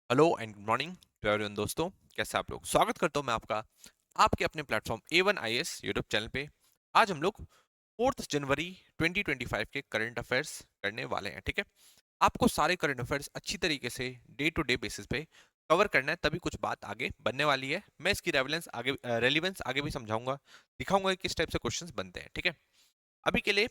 Hello and good morning to everyone. दोस्तों, कैसे आप लोग? स्वागत करता हूं मैं आपका आपके अपने प्लेटफॉर्म A1IS यूट्यूब चैनल पे। आज हम लोग 4 जनवरी 2025 के करंट अफेयर्स करने वाले हैं। ठीक है, आपको सारे करंट अफेयर्स अच्छी तरीके से डे टू डे बेसिस पे कवर करना है, तभी कुछ बात आगे बनने वाली है। मैं इसकी रेलिवेंस आगे भी समझाऊंगा, दिखाऊंगा कि किस टाइप से क्वेश्चंस बनते हैं। ठीक है, अभी के लिए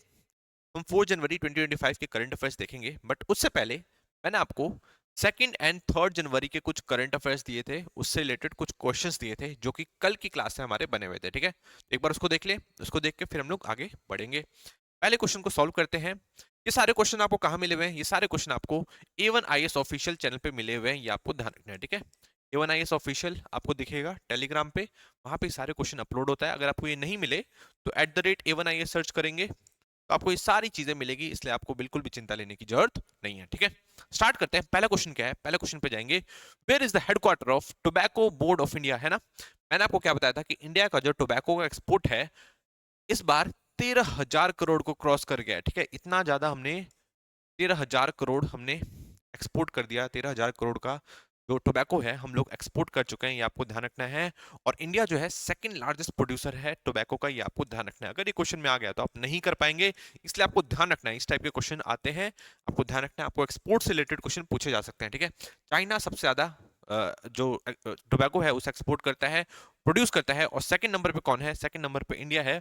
हम 4 जनवरी 2025 के करंट अफेयर्स देखेंगे, बट उससे पहले मैंने आपको 2 एंड 3 जनवरी के कुछ करंट अफेयर्स दिए थे, उससे रिलेटेड कुछ क्वेश्चंस दिए थे जो कि कल की क्लास में हमारे बने हुए थे। ठीक है, एक बार उसको देख ले, उसको देख के फिर हम लोग आगे बढ़ेंगे। पहले क्वेश्चन को सॉल्व करते हैं। ये सारे क्वेश्चन आपको कहाँ मिले हुए हैं? ये सारे क्वेश्चन आपको A1IS ऑफिशियल चैनल पे मिले हुए हैं, ये आपको ध्यान रखना है। ठीक है, A1IS ऑफिशियल आपको दिखेगा टेलीग्राम पे, वहां पे सारे क्वेश्चन अपलोड होता है। अगर आपको ये नहीं मिले तो @A1IS सर्च करेंगे तो आपको ये सारी चीजें मिलेगी, इसलिए आपको बिल्कुल भी चिंता लेने की जरूरत नहीं है। ठीक है, स्टार्ट करते हैं। पहला क्वेश्चन क्या है? पहले क्वेश्चन पे जाएंगे। Where is the headquarter of tobacco board of India? है ना, मैंने आपको क्या बताया था कि इंडिया का जो टोबैको का एक्सपोर्ट है इस बार 13,000 करोड़ को क्रॉस कर गया है। ठीक है, इतना ज्यादा हमने 13,000 करोड़ हमने एक्सपोर्ट कर दिया। 13,000 करोड़ का जो टोबैको है हम लोग एक्सपोर्ट कर चुके हैं, ये आपको ध्यान रखना है। और इंडिया जो है सेकंड लार्जेस्ट प्रोड्यूसर है टोबैको का, ये आपको ध्यान रखना है। अगर ये क्वेश्चन में आ गया तो आप नहीं कर पाएंगे, इसलिए आपको ध्यान रखना है। इस टाइप के क्वेश्चन आते हैं, आपको ध्यान रखना है। आपको एक्सपोर्ट से रिलेटेड क्वेश्चन पूछे जा सकते हैं। ठीक है, चाइना सबसे ज्यादा जो टोबैको है उसे एक्सपोर्ट करता है, प्रोड्यूस करता है। और सेकंड नंबर पे कौन है? सेकंड नंबर पे इंडिया है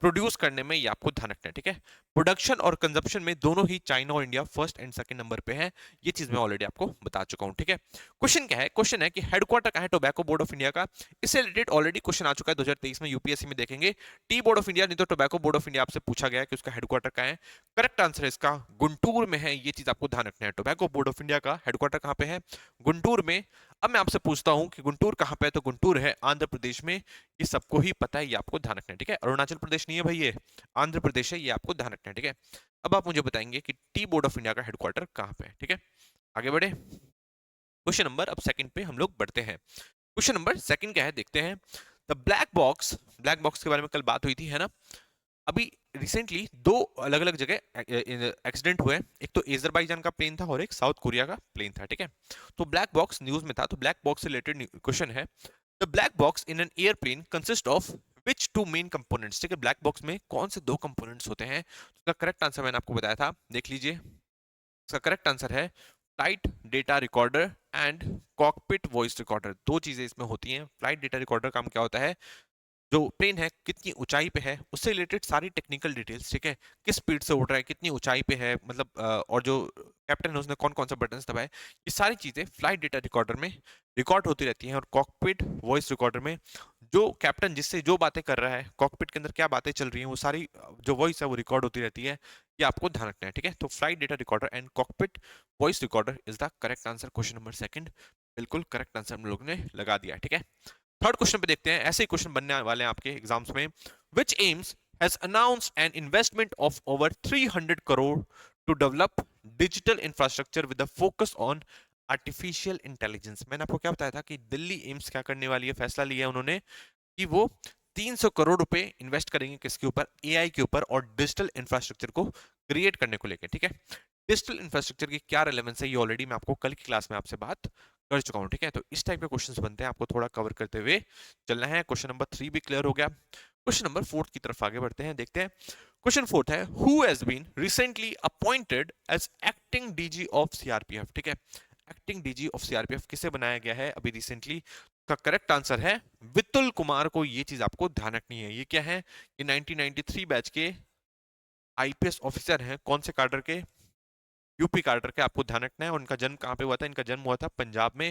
प्रोड्यूस करने में, ये आपको ध्यान रखना है। ठीक है, प्रोडक्शन और कंजप्शन में दोनों ही चाइना और India first and second number पे है, ये चीज मैं ऑलरेडी आपको बता चुका हूं। ठीक है, क्वेश्चन क्या है? क्वेश्चन है कि हेडक्वार्टर कहां है टोबैको बोर्ड ऑफ इंडिया का? इससे रिलेटेड ऑलरेडी क्वेश्चन आ चुका है 2023 में, यूपीएससी में देखेंगे। टी बोर्ड ऑफ इंडिया नहीं तो टोबैको बोर्ड ऑफ इंडिया आपसे पूछा गया है कि उसका हेडक्वार्टर कहां है। करेक्ट आंसर है इसका गुंटूर में है, ये चीज आपको ध्यान रखना है। टोबैको बोर्ड ऑफ इंडिया का हेडक्वार्टर कहां पे है? गुंटूर में। अब मैं आपसे पूछता हूं कि गुंटूर कहां पे है, तो गुंटूर है आंध्र प्रदेश में। ये सबको ही पता है, ये आपको ध्यान रखना है। ठीक है, अरुणाचल प्रदेश नहीं है भाई, ये आंध्र प्रदेश है, ये आपको ध्यान रखना है। ठीक है, अब आप मुझे बताएंगे कि टी बोर्ड ऑफ इंडिया का हेडक्वार्टर कहां पे है। ठीक है, आगे बढ़े। क्वेश्चन नंबर अब सेकंड पे हम लोग बढ़ते हैं। क्वेश्चन नंबर सेकंड क्या है देखते हैं। द ब्लैक बॉक्स के बारे में कल बात हुई थी, है ना। अभी रिसेंटली दो अलग अलग जगह एक्सीडेंट हुए। एक तो एजरबाईजान का प्लेन था और एक साउथ कोरिया का प्लेन था। ठीक है, तो ब्लैक बॉक्स न्यूज में था, तो ब्लैक बॉक्स से रिलेटेड क्वेश्चन है। The black box in an airplane consist of which two main components? ठीक है, ब्लैक बॉक्स में कौन से दो कंपोनेंट्स होते हैं? उसका करेक्ट आंसर मैंने आपको बताया था, देख लीजिए। इसका करेक्ट आंसर है flight data recorder and cockpit voice recorder. दो चीजें इसमें होती हैं। फ्लाइट डेटा रिकॉर्डर काम क्या होता है? जो प्लेन है कितनी ऊंचाई पे है उससे रिलेटेड सारी टेक्निकल डिटेल्स। ठीक है, किस स्पीड से उड़ रहा है, कितनी ऊंचाई पे है, मतलब और जो कैप्टन है उसने कौन कौन सा बटन दबाए, ये सारी चीजें फ्लाइट डेटा रिकॉर्डर में रिकॉर्ड होती रहती हैं। और कॉकपिट वॉइस रिकॉर्डर में जो कैप्टन जिससे जो बातें कर रहा है, कॉकपिट के अंदर क्या बातें चल रही हैं, वो सारी जो वॉइस है वो रिकॉर्ड होती रहती है। ये आपको ध्यान रखना है। ठीक है, तो flight data recorder and cockpit voice recorder is the correct answer. Question number second बिल्कुल करेक्ट आंसर हम लोग ने लगा दिया। ठीक है, थर्ड क्वेश्चन पे देखते हैं। ऐसे ही क्वेश्चन बनने वाले हैं आपके एग्जाम्स में। Which AIIMS has announced an investment of over 300 crore to develop digital infrastructure with the focus on artificial intelligence? मैंने आपको क्या बताया था कि दिल्ली एम्स क्या करने वाली है, फैसला लिया है उन्होंने कि वो 300 करोड़ रुपए इन्वेस्ट करेंगे किसके ऊपर? एआई के ऊपर और डिजिटल इंफ्रास्ट्रक्चर को क्रिएट करने को लेकर। ठीक है, डिजिटल इंफ्रास्ट्रक्चर की क्या रिलेवेंस है ये ऑलरेडी मैं आपको कल की क्लास में आपसे बात कर चुका हूं। ठीक है, तो इस टाइप के क्वेश्चंस बनते हैं, आपको थोड़ा कवर करते हुए चलना है। क्वेश्चन नंबर 3 भी क्लियर हो गया। क्वेश्चन नंबर 4 की तरफ आगे बढ़ते हैं, देखते हैं। क्वेश्चन 4 है, who has been recently appointed as acting DG of CRPF? ठीक है, एक्टिंग डीजी ऑफ सीआरपीएफ किसे बनाया गया है अभी रिसेंटली? का करेक्ट आंसर है विपुल कुमार को। ये चीज आपको ध्यान रखनी है। ये क्या है? ये 1993 बैच के आईपीएस ऑफिसर हैं। कौन से कार्डर के? यूपी कार्डर के, आपको ध्यान रखना है। और इनका जन्म कहाँ पे हुआ था? इनका जन्म हुआ था पंजाब में।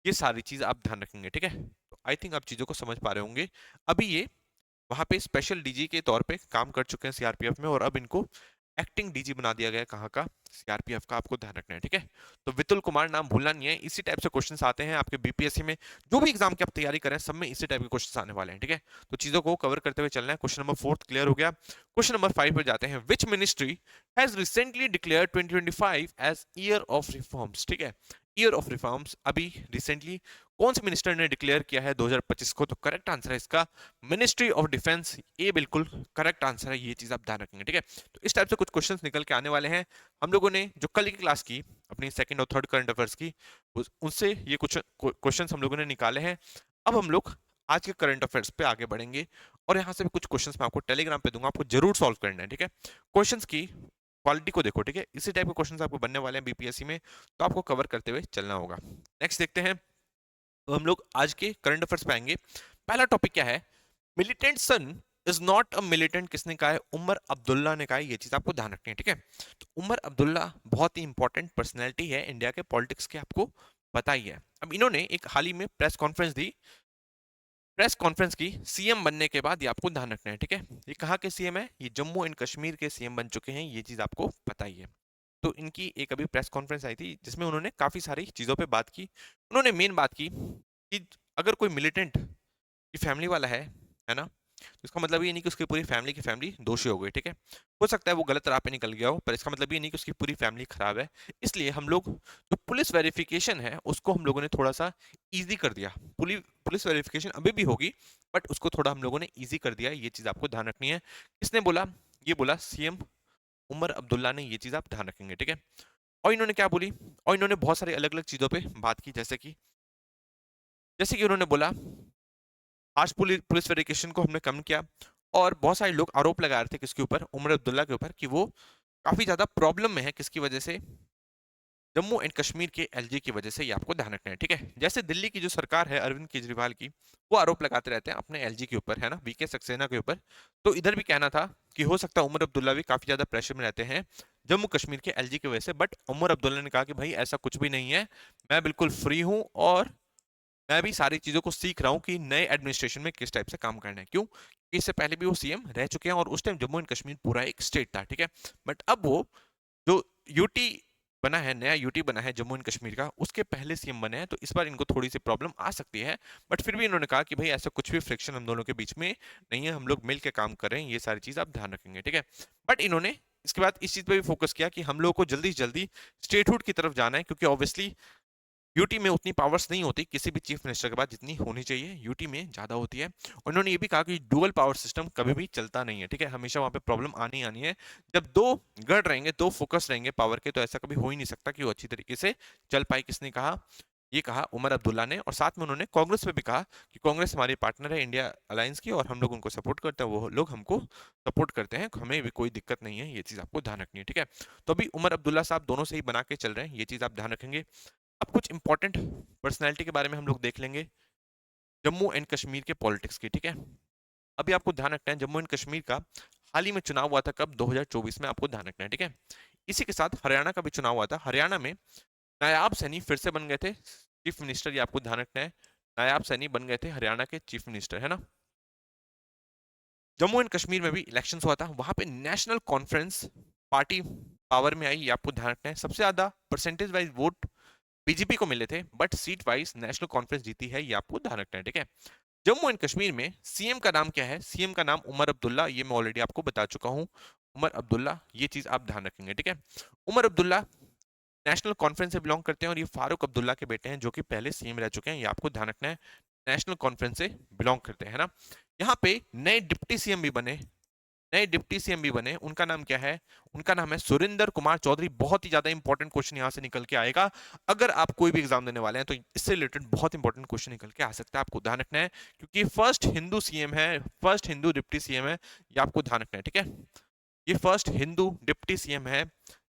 ये सारी चीज आप ध्यान रखेंगे। ठीक है, तो आई थिंक आप चीजों को समझ पा रहे होंगे। अभी ये वहां पे स्पेशल डीजी के तौर पे काम कर चुके हैं सीआरपीएफ में, और अब इनको एक्टिंग डीजी बना दिया गया है। कहाँ का? सीआरपीएफ का, आपको ध्यान रखना है। ठीक है, तो वितुल कुमार नाम भूलना नहीं है। इसी टाइप से क्वेश्चंस आते हैं आपके बीपीएससी में, जो भी एग्जाम की आप तैयारी करें सब में इसी टाइप के क्वेश्चंस आने वाले हैं। ठीक है, तो चीजों को कवर करते हुए चलना है। क्वेश्चन नंबर 4 क्लियर हो गया। क्वेश्चन नंबर 5 पर जाते हैं। Which ministry has recently declared 2025 as year of reforms? ठीक है, ईयर ऑफ रिफॉर्म्स अभी रिसेंटली कौन से मिनिस्टर ने डिक्लेयर किया है 2025 को? तो करेक्ट आंसर है इसका मिनिस्ट्री ऑफ डिफेंस। ये बिल्कुल करेक्ट आंसर है, ये चीज आप ध्यान रखेंगे। ठीक है, तो इस टाइप से कुछ क्वेश्चंस निकल के आने वाले हैं। हम लोगों ने जो कल की क्लास की अपनी सेकंड और थर्ड करंट अफेयर्स की उनसे ये कुछ क्वेश्चंस हम लोगों ने निकाले हैं। अब हम लोग आज के करंट अफेयर्स पे आगे बढ़ेंगे और यहाँ से भी कुछ क्वेश्चंस मैं आपको टेलीग्राम पे दूंगा, आपको जरूर सॉल्व करना है, ठीक है। क्वेश्चंस की क्वालिटी को देखो, ठीक है, इसी टाइप के क्वेश्चंस आपको बनने वाले हैं बीपीएससी में, तो आपको कवर करते हुए चलना होगा। नेक्स्ट देखते हैं, तो हम लोग आज के करंट अफेयर्स पे आएंगे। पहला टॉपिक क्या है, militant son is not a militant, किसने कहा है, उमर अब्दुल्ला ने कहा है। ये चीज आपको ध्यान रखनी है, ठीक है। तो उमर अब्दुल्ला बहुत ही इंपॉर्टेंट पर्सनैलिटी है इंडिया के पॉलिटिक्स के, आपको पता ही है। अब इन्होंने एक हाल ही में प्रेस कॉन्फ्रेंस दी, प्रेस कॉन्फ्रेंस की सीएम बनने के बाद, ये आपको ध्यान रखना है, ठीक है। ये कहाँ के सीएम है, ये जम्मू एंड कश्मीर के सीएम बन चुके हैं, ये चीज आपको पता ही है। तो इनकी एक अभी प्रेस कॉन्फ्रेंस आई थी जिसमें उन्होंने काफी सारी चीजों पे बात की। उन्होंने मेन बात की कि अगर कोई मिलिटेंट की फैमिली वाला है ना, तो इसका मतलब ये नहीं कि उसकी पूरी फैमिली की फैमिली दोषी हो गई, ठीक है। हो सकता है वो गलत राह पे निकल गया हो, पर इसका मतलब ये नहीं कि उसकी पूरी फैमिली खराब है। इसलिए हम लोग जो पुलिस वेरिफिकेशन है उसको हम लोगों ने थोड़ा सा इजी कर दिया। पुलिस वेरिफिकेशन अभी भी होगी, बट उसको थोड़ा हम लोगों ने इजी कर दिया, ये चीज आपको ध्यान रखनी है। किसने बोला, ये बोला सीएम उमर अब्दुल्ला ने, ये चीज आप ध्यान रखेंगे, ठीक है। और इन्होंने क्या बोली, और इन्होंने बहुत सारी अलग अलग चीजों पे बात की, जैसे कि उन्होंने बोला आज पुलिस वेरिफिकेशन को हमने कम किया, और बहुत सारे लोग आरोप लगा रहे थे किसके ऊपर, उमर अब्दुल्ला के ऊपर, कि वो काफी ज्यादा प्रॉब्लम में है, किसकी वजह से, जम्मू एंड कश्मीर के एलजी की वजह से। ये आपको ध्यान रखना है, ठीक है। जैसे दिल्ली की जो सरकार है अरविंद केजरीवाल की, वो आरोप लगाते रहते हैं अपने एलजी के ऊपर, है ना, वीके सक्सेना के ऊपर। तो इधर भी कहना था कि हो सकता है उमर अब्दुल्ला भी काफी ज्यादा प्रेशर में रहते हैं जम्मू कश्मीर के एलजी की वजह से, बट उमर अब्दुल्ला ने कहा कि भाई ऐसा कुछ भी नहीं है, मैं बिल्कुल फ्री हूं, और मैं भी सारी चीजों को सीख रहा हूँ कि नए एडमिनिस्ट्रेशन में किस टाइप से काम करना है। क्यों, क्योंकि इससे पहले भी वो सीएम रह चुके हैं, और उस टाइम जम्मू एंड कश्मीर पूरा एक स्टेट था, ठीक है। बट अब वो जो यूटी बना है, नया यूटी बना है जम्मू एंड कश्मीर का, उसके पहले सीएम बने हैं, तो इस बार इनको थोड़ी सी प्रॉब्लम आ सकती है। बट फिर भी इन्होंने कहा कि भाई ऐसा कुछ भी फ्रिक्शन हम दोनों के बीच में नहीं है, हम लोग मिल के काम कर रहे हैं, ये सारी चीज आप ध्यान रखेंगे, ठीक है। बट इन्होंने इसके बाद इस चीज पे भी फोकस किया कि हम लोगों को जल्दी से जल्दी स्टेटहुड की तरफ जाना है, क्योंकि ऑब्वियसली यूटी में उतनी पावर्स नहीं होती किसी भी चीफ मिनिस्टर के बाद जितनी होनी चाहिए, यूटी में ज्यादा होती है। और उन्होंने ये भी कहा कि डुअल पावर सिस्टम कभी भी चलता नहीं है, ठीक है, हमेशा वहां पे प्रॉब्लम आनी आनी है। जब दो गढ़ रहेंगे, दो फोकस रहेंगे पावर के, तो ऐसा कभी हो ही नहीं सकता कि वो अच्छी तरीके से चल पाए। किसने कहा, ये कहा उमर अब्दुल्ला ने। और साथ में उन्होंने कांग्रेस पे भी कहा कि कांग्रेस हमारी पार्टनर है इंडिया अलायंस की, और हम लोग उनको सपोर्ट करते हैं, वो लोग हमको सपोर्ट करते हैं, हमें भी कोई दिक्कत नहीं है, ये चीज आपको ध्यान रखनी है, ठीक है। तो अभी उमर अब्दुल्ला साहब दोनों से ही बना के चल रहे हैं, ये चीज आप ध्यान रखेंगे। अब कुछ इंपॉर्टेंट पर्सनैलिटी के बारे में हम लोग देख लेंगे जम्मू एंड कश्मीर के पॉलिटिक्स की, ठीक है। अभी आपको ध्यान रखना है, जम्मू एंड कश्मीर का हाल ही में चुनाव हुआ था, कब, 2024 में, आपको ध्यान रखना है, ठीक है। इसी के साथ हरियाणा का भी चुनाव हुआ था। हरियाणा में नायाब सैनी फिर से बन गए थे चीफ मिनिस्टर, ये आपको ध्यान रखना है, नायाब सैनी बन गए थे हरियाणा के चीफ मिनिस्टर, है ना। जम्मू एंड कश्मीर में भी इलेक्शंस हुआ था, वहां पे नेशनल कॉन्फ्रेंस पार्टी पावर में आई, ये आपको ध्यान रखना है। सबसे ज्यादा परसेंटेज वाइज वोट बीजेपी को मिले थे, but seat wise national conference जीती है, ये आपको ध्यान रखना है, ठीक है। जम्मू एंड कश्मीर में सीएम का नाम क्या है, सीएम का नाम उमर अब्दुल्ला, ये मैं ऑलरेडी आपको बता चुका हूं, उमर अब्दुल्ला, ये चीज आप ध्यान रखेंगे, ठीक है। उमर अब्दुल्ला नेशनल कॉन्फ्रेंस से बिलोंग करते हैं, और ये फारूक अब्दुल्ला के बेटे हैं जो कि पहले सीएम रह चुके हैं, ये आपको ध्यान रखना है। नेशनल कॉन्फ्रेंस से बिलोंग करते हैं, है ना। यहाँ पे नए डिप्टी सीएम भी बने, नए डिप्टी सीएम भी बने, उनका नाम क्या है, उनका नाम है सुरेंद्र कुमार चौधरी। बहुत ही ज्यादा इंपॉर्टेंट क्वेश्चन यहां से निकल के आएगा, अगर आप कोई भी एग्जाम देने वाले हैं तो इससे रिलेटेड बहुत इंपॉर्टेंट क्वेश्चन निकल के आ सकता है, आपको ध्यान रखना है, क्योंकि फर्स्ट हिंदू सीएम है, फर्स्ट हिंदू डिप्टी सीएम है, ये आपको ध्यान रखना है, ठीक है। ये फर्स्ट हिंदू डिप्टी सीएम है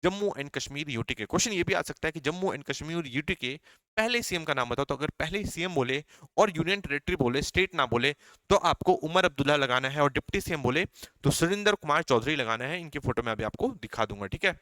जम्मू एंड कश्मीर यूटी के। क्वेश्चन ये भी आ सकता है कि जम्मू एंड कश्मीर यूटी के पहले सीएम का नाम बताओ, तो अगर पहले सीएम बोले और यूनियन टेरिटरी बोले, स्टेट ना बोले, तो आपको उमर अब्दुल्ला लगाना है, और डिप्टी सीएम बोले तो सुरेंद्र कुमार चौधरी लगाना है। इनकी फोटो मैं अभी आपको दिखा दूंगा, ठीक है।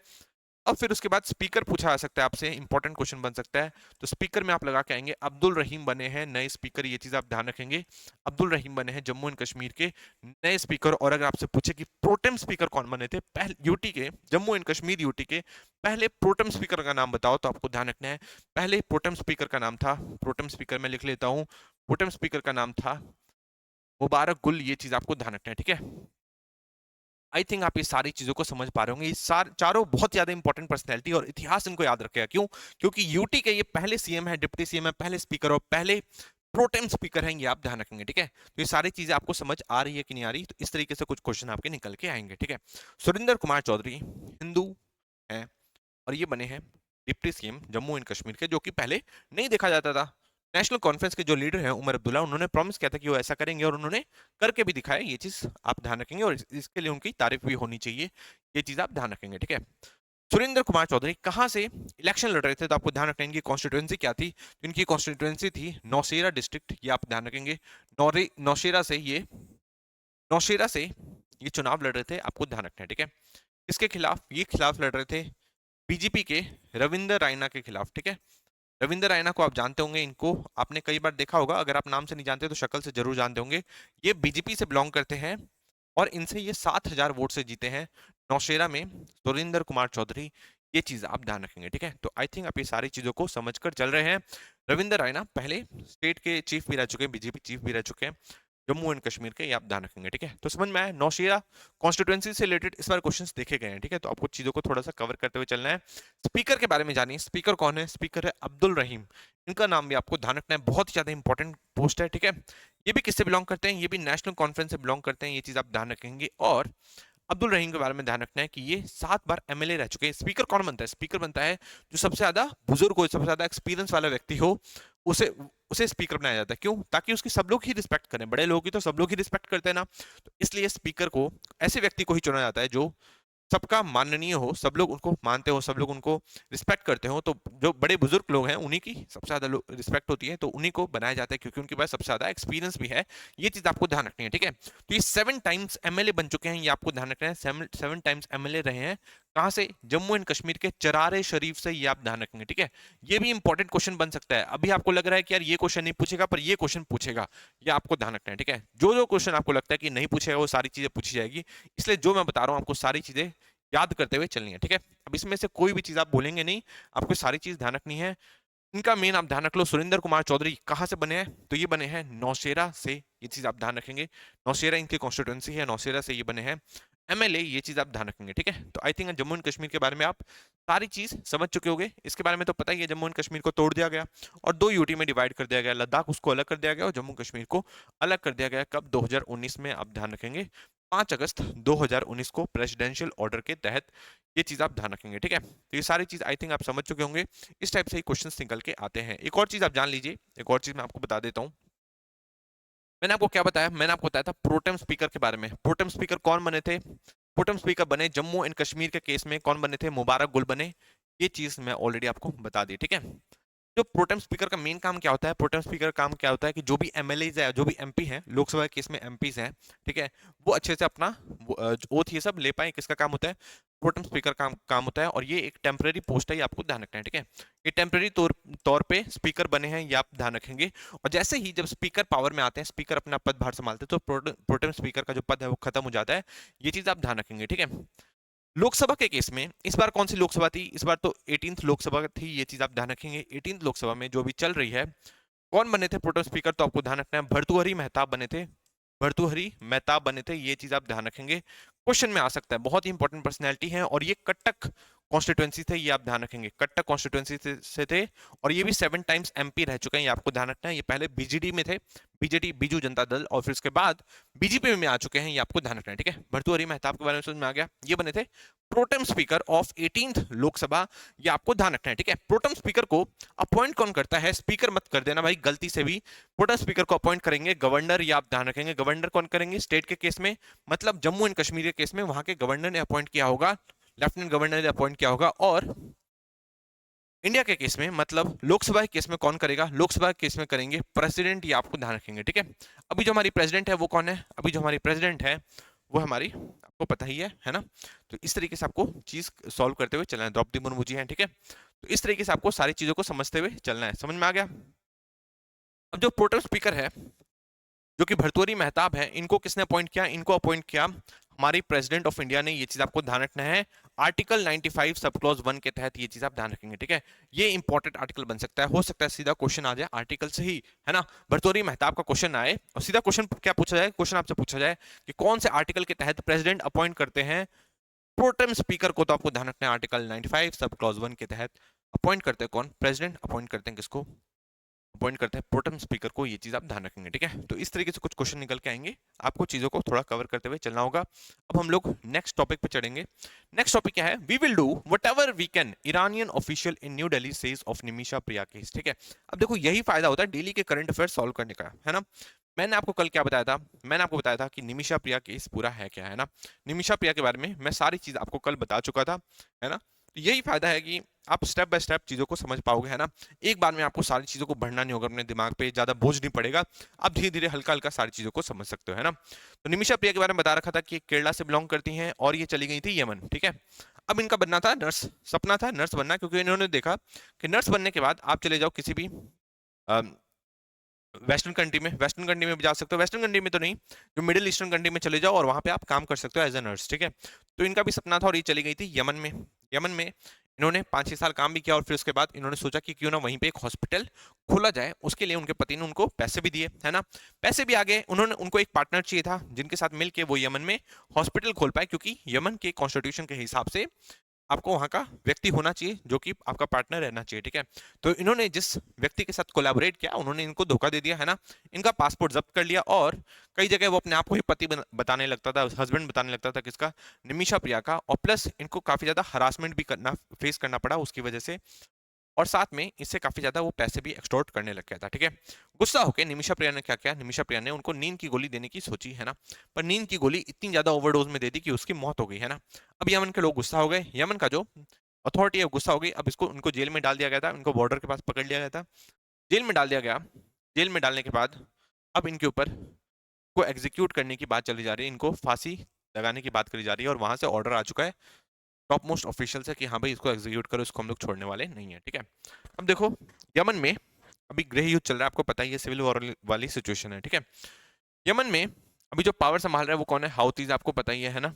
अब फिर उसके बाद स्पीकर पूछा जा सकता है आपसे, इंपॉर्टेंट क्वेश्चन बन सकता है, तो स्पीकर में आप लगा के आएंगे अब्दुल रहीम बने हैं नए स्पीकर, ये चीज आप ध्यान रखेंगे। अब्दुल रहीम बने हैं जम्मू एंड कश्मीर के नए स्पीकर। और अगर आपसे पूछे कि प्रोटेम स्पीकर कौन बने थे, पहले यूटी के, जम्मू एंड कश्मीर यूटी के पहले प्रोटेम स्पीकर का नाम बताओ, तो आपको ध्यान रखना है पहले प्रोटेम स्पीकर का नाम था, प्रोटेम स्पीकर में लिख लेता हूं, प्रोटेम स्पीकर का नाम था मुबारक गुल, ये चीज आपको ध्यान रखना है, ठीक है। आई थिंक आप ये सारी चीजों को समझ पा रहे होंगे, ये चारों बहुत ज्यादा इंपॉर्टेंट पर्सनैलिटी, और इतिहास इनको याद रखेगा। क्यों, क्योंकि यूटी के ये पहले सीएम है, डिप्टी सीएम है, पहले स्पीकर और पहले प्रोटेम स्पीकर हैं, ये आप ध्यान रखेंगे, ठीक है। तो ये सारी चीजें आपको समझ आ रही है कि नहीं आ रही, तो इस तरीके से कुछ क्वेश्चन आपके निकल के आएंगे, ठीक है। सुरेंद्र कुमार चौधरी हिंदू है, और ये बने हैं deputy CM Jammu and Kashmir के, जो कि पहले नहीं देखा जाता था। नेशनल कॉन्फ्रेंस के जो लीडर हैं उमर अब्दुल्ला, उन्होंने प्रॉमिस किया था कि वो ऐसा करेंगे और उन्होंने करके भी दिखाया। ये चीज आप ध्यान रखेंगे और इसके लिए उनकी तारीफ भी होनी चाहिए। ये चीज आप ध्यान रखेंगे, ठीक है। सुरेंद्र कुमार चौधरी कहां से इलेक्शन लड़ रहे थे, तो आपको ध्यान रखना है इनकी कॉन्स्टिट्यूएंसी क्या थी। तो इनकी कॉन्स्टिट्यूएंसी थी नौशेरा डिस्ट्रिक्ट, ये आप ध्यान रखेंगे। नौशेरा से ये चुनाव लड़ रहे थे, आपको ध्यान रखना है, ठीक है। इसके खिलाफ ये खिलाफ लड़ रहे थे बीजेपी के रविंदर रायना के खिलाफ, ठीक है। रविंदर रायना को आप जानते होंगे, इनको आपने कई बार देखा होगा, अगर आप नाम से नहीं जानते तो शक्ल से जरूर जानते होंगे। ये बीजेपी से बिलोंग करते हैं और इनसे ये 7,000 वोट से जीते हैं नौशेरा में, सुरेंद्र कुमार चौधरी। ये चीज आप ध्यान रखेंगे, ठीक है। तो आई थिंक आप ये सारी चीजों को समझकर चल रहे हैं। रविंदर रायना पहले स्टेट के चीफ भी रह चुके हैं, बीजेपी चीफ भी रह चुके हैं जम्मू एंड कश्मीर के, ये आप ध्यान रखेंगे, ठीक है। तो समझ में आया, नौशेरा कॉन्स्टिट्यूएंसी से रिलेटेड इस बार क्वेश्चंस देखे गए हैं, ठीक है। तो आपको चीजों को थोड़ा सा कवर करते हुए चलना है। स्पीकर के बारे में जानिए, स्पीकर कौन है। स्पीकर है अब्दुल रहीम, इनका नाम भी आपको ध्यान रखना है, बहुत ही ज्यादा इंपॉर्टेंट पोस्ट है, ठीक है। ये भी किससे बिलोंग करते हैं, ये भी नेशनल कॉन्फ्रेंस से बिलोंग करते हैं, ये चीज आप ध्यान रखेंगे। और अब्दुल रहीम के बारे में ध्यान रखना है कि ये 7 बार एमएलए रह चुके हैं। स्पीकर कौन बनता है, स्पीकर बनता है जो सबसे ज्यादा बुजुर्ग हो, सबसे ज्यादा एक्सपीरियंस वाला व्यक्ति हो, उसे उसे स्पीकर बनाया जाता है। क्यों? ताकि उसकी सब लोग ही रिस्पेक्ट करें, बड़े लोग की तो सब लोग ही रिस्पेक्ट करते हैं ना। तो इसलिए स्पीकर को ऐसे व्यक्ति को ही चुना जाता है जो सबका माननीय हो, सब लोग उनको मानते हो, सब लोग उनको रिस्पेक्ट करते हो। तो जो बड़े बुजुर्ग लोग हैं उन्हीं की सबसे ज्यादा रिस्पेक्ट होती है, तो उन्हीं को बनाया जाता है क्योंकि उनके पास सबसे ज्यादा एक्सपीरियंस भी है। ये चीज आपको ध्यान रखनी है, ठीक है। तो ये 7 टाइम्स एमएलए बन चुके हैं, ये आपको ध्यान रखना है। 7 टाइम्स एमएलए रहे हैं, कहां से? जम्मू एंड कश्मीर के चरारे शरीफ से, ये आप ध्यान रखेंगे, ठीक है। ये भी इंपॉर्टेंट क्वेश्चन बन सकता है। अभी आपको लग रहा है कि यार ये क्वेश्चन नहीं पूछेगा, पर ये क्वेश्चन पूछेगा, ये आपको ध्यान रखना है, ठीक है। जो जो क्वेश्चन आपको लगता है कि नहीं पूछेगा वो सारी चीजें पूछी जाएगी, इसलिए जो मैं बता रहा हूं आपको सारी चीजें याद करते हुए चलनी है, ठीक है। अब इसमें से कोई भी चीज आप बोलेंगे नहीं, आपको सारी चीज ध्यान रखनी है। इनका मेन आप ध्यान रख लो, सुरेंद्र कुमार चौधरी कहां से बने हैं, तो ये बने हैं नौशेरा से, ये चीज आप ध्यान रखेंगे। नौशेरा इनकी कॉन्स्टिट्यूएंसी है, नौशेरा से ये बने हैं एमएलए, ये चीज आप ध्यान रखेंगे, ठीक है। तो I think Jammu and Kashmir के बारे में आप सारी चीज समझ चुके होंगे। इसके बारे में तो पता ही है, जम्मू एंड कश्मीर को तोड़ दिया गया और 2 यूटी में डिवाइड कर दिया गया, लद्दाख उसको अलग कर दिया गया और जम्मू कश्मीर को अलग कर दिया गया। कब? 2019 में, आप ध्यान रखेंगे 5 अगस्त 2019 को प्रेसिडेंशियल ऑर्डर के तहत, ये चीज आप ध्यान रखेंगे, ठीक है। तो ये सारी चीज आई थिंक आप समझ चुके होंगे। इस टाइप से ही क्वेश्चंस निकल के आते हैं। एक और चीज आप जान लीजिए, एक और चीज मैं आपको बता देता हूँ। मैंने आपको क्या बताया? मैंने आपको बताया था प्रोटेम स्पीकर के बारे में। प्रोटेम स्पीकर कौन बने थे? प्रोटेम स्पीकर बने जम्मू एंड कश्मीर के केस में, कौन बने थे? मुबारक गुल बने। ये चीज मैं ऑलरेडी आपको बता दी, ठीक है। जो प्रोटेम स्पीकर का मेन काम क्या होता है? प्रोटेम स्पीकर का काम क्या होता है कि जो भी एमएलए है, जो भी एमपी हैं, लोकसभा के केस में एमपीज हैं, ठीक है, वो अच्छे से अपना ओथ ये सब ले पाए। किसका काम होता है? प्रोटेम स्पीकर का काम होता है। और ये एक टेम्पररी पोस्ट है, ये आपको ध्यान रखना है, ठीक है। ये टेम्पररी तौर पे स्पीकर बने हैं, ये आप ध्यान रखेंगे। और जैसे ही जब स्पीकर पावर में आते हैं, स्पीकर अपना पदभार संभालते हैं, तो प्रोटेम स्पीकर का जो पद है वो खत्म हो जाता है। ये चीज आप ध्यान रखेंगे, ठीक है। लोकसभा के केस में इस बार कौन सी लोकसभा थी? इस बार तो 18th लोकसभा थी, ये चीज आप ध्यान रखेंगे। 18th लोकसभा में जो भी चल रही है, कौन बने थे प्रोटेम स्पीकर? तो आपको ध्यान रखना है भर्तृहरि मेहताब बने थे, भर्तृहरि मेहताब बने थे, ये चीज आप ध्यान रखेंगे। क्वेश्चन में आ सकता है, बहुत ही इंपॉर्टेंट पर्सनैलिटी है और ये कटक कॉन्स्टिट्यूएंसी थे, ये आप ध्यान रखेंगे, कटक कॉन्स्टिट्यूएंसी से थे। और ये भी 7 टाइम्स एमपी रह चुके हैं, ये आपको ध्यान रखना है। ये पहले बीजेडी में थे, बीजेडी बीजू जनता दल, और फिर उसके बाद बीजेपी में आ चुके हैं, ये आपको ध्यान रखना है, ठीक है। भर्तृहरि मेहताब के बारे में समझ में आ गया। ये बने थे pro tem speaker of 18th Lok Sabha, ये आपको ध्यान रखना है, ठीक है। प्रोटेम स्पीकर को अपॉइंट कौन करता है? स्पीकर मत कर देना भाई गलती से भी। प्रोटेम स्पीकर को अपॉइंट करेंगे गवर्नर, ये आप ध्यान रखेंगे। गवर्नर कौन करेंगे? स्टेट के केस में, मतलब जम्मू एंड कश्मीर के केस में वहां के गवर्नर ने अपॉइंट किया होगा, लेफ्टिनेंट गवर्नर ने अपॉइंट किया होगा। और इंडिया के केस में, मतलब लोकसभा के केस में कौन करेगा? लोकसभा के केस में करेंगे प्रेसिडेंट, ये आपको ध्यान रखेंगे, ठीक है। अभी जो हमारी प्रेसिडेंट है वो कौन है? अभी जो हमारी प्रेसिडेंट है वो हमारी, आपको पता ही है ना। तो इस तरीके से आपको चीज सॉल्व करते हुए चलना है। द्रौपदी मुर्मू जी हैं, ठीक है। तो इस तरीके से आपको सारी चीजों को समझते हुए चलना है। समझ में आ गया? अब जो प्रोटेम स्पीकर है, जो कि भर्तृहरि मेहताब है, इनको किसने अपॉइंट किया? इनको अपॉइंट किया हमारी प्रेसिडेंट ऑफ इंडिया ने, ये चीज आपको ध्यान रखना है। आर्टिकल 95 सब क्लॉज 1 के तहत ये चीज आप ध्यान रखेंगे, ठीक है। ये इंपॉर्टेंट आर्टिकल बन सकता है, हो सकता है सीधा क्वेश्चन आ जाए आर्टिकल से ही, है ना। भर्तृहरि मेहताब का क्वेश्चन आए और सीधा क्वेश्चन क्या पूछा जाए? क्वेश्चन आपसे पूछा जाए कि कौन से आर्टिकल के तहत प्रेसिडेंट अपॉइंट करते हैं प्रोटेम स्पीकर को, तो आपको ध्यान रखना है आर्टिकल 95 सब क्लॉज 1 के तहत अपॉइंट करते हैं कौन? प्रेसिडेंट अपॉइंट करते हैं किसको? अपॉइंट करते हैं प्रोटेम स्पीकर को, ये चीज आप ध्यान रखेंगे, ठीक है। तो इस तरीके से कुछ क्वेश्चन निकल के आएंगे, आपको चीजों को थोड़ा कवर करते हुए चलना होगा। अब हम लोग नेक्स्ट टॉपिक पे चढ़ेंगे। नेक्स्ट टॉपिक क्या है, we will do whatever we can, Iranian official in New Delhi says of Nimisha Priya case, ठीक है। अब देखो यही फायदा होता है डेली के करंट अफेयर सॉल्व करने का, है ना। मैंने आपको कल क्या बताया था, मैंने आपको बताया था कि निमिशा प्रिया केस पूरा है क्या, है ना। निमिशा प्रिया के बारे में मैं सारी चीज आपको कल बता चुका था, है ना। तो यही फायदा है कि आप स्टेप बाय स्टेप चीजों को समझ पाओगे, है ना। एक बार में आपको सारी चीजों को भरना नहीं होगा अपने दिमाग पे, ज्यादा बोझ नहीं पड़ेगा, आप धीरे धीरे हल्का हल्का सारी चीजों को समझ सकते हो, है ना। तो निमिषा प्रिया के बारे में बता रखा था कि केरला से बिलोंग करती हैं और ये चली गई थी यमन, ठीक है। अब इनका बनना था नर्स, सपना था नर्स बनना, क्योंकि इन्होंने देखा कि नर्स बनने के बाद आप चले जाओ किसी भी वेस्टर्न कंट्री में भी जा सकते हो, वेस्टर्न कंट्री में तो नहीं, जो मिडिल ईस्टर्न कंट्री में चले जाओ और वहां पे आप काम कर सकते हो एज ए नर्स, ठीक है। तो इनका भी सपना था और ये चली गई थी यमन में। यमन में इन्होंने 5-6 साल काम भी किया और फिर उसके बाद इन्होंने सोचा कि क्यों ना वहीं पे एक हॉस्पिटल खोला जाए। उसके लिए उनके पति ने उनको पैसे भी दिए, है ना। पैसे भी आ गए, उन्होंने उनको एक पार्टनर चाहिए था जिनके साथ मिलके वो यमन में हॉस्पिटल खोल पाए, क्योंकि यमन के कॉन्स्टिट्यूशन के हिसाब से आपको वहां का व्यक्ति होना चाहिए जो कि आपका पार्टनर रहना चाहिए, ठीक है। तो इन्होंने जिस व्यक्ति के साथ कोलैबोरेट किया उन्होंने इनको धोखा दे दिया, है ना। इनका पासपोर्ट जब्त कर लिया और कई जगह वो अपने आप को ही पति बताने लगता था, हस्बैंड बताने लगता था, किसका, निमिषा प्रिया का। और प्लस इनको काफी ज्यादा हरासमेंट भी करना फेस करना पड़ा उसकी वजह से, और साथ में इससे काफी ज्यादा वो पैसे भी एक्सटॉर्ट करने लग गया था, ठीक है। गुस्सा होकर निमिषा प्रिया ने क्या किया, निमिषा प्रिया ने उनको नींद की गोली देने की सोची, है ना। पर नींद की गोली इतनी ज्यादा ओवरडोज में दे दी कि उसकी मौत हो गई, है ना। अब यमन के लोग गुस्सा हो गए, यमन का जो अथॉरिटी है गुस्सा हो गई। अब इसको उनको जेल में डाल दिया गया था, इनको बॉर्डर के पास पकड़ लिया गया था, जेल में डाल दिया गया। जेल में डालने के बाद अब इनके ऊपर को एग्जीक्यूट करने की बात चली जा रही है, इनको फांसी लगाने की बात करी जा रही है और वहां से ऑर्डर आ चुका है टॉप मोस्ट ऑफिशियल से कि हाँ भाई इसको एग्जीक्यूट करो, इसको हम लोग छोड़ने वाले नहीं है, ठीक है। अब देखो यमन में अभी गृह युद्ध चल रहा है, आपको पता ही है, सिविल वॉर वाली सिचुएशन है, ठीक है। यमन में अभी जो पावर संभाल रहा है वो कौन है, हाउतीज, आपको पता ही है ना।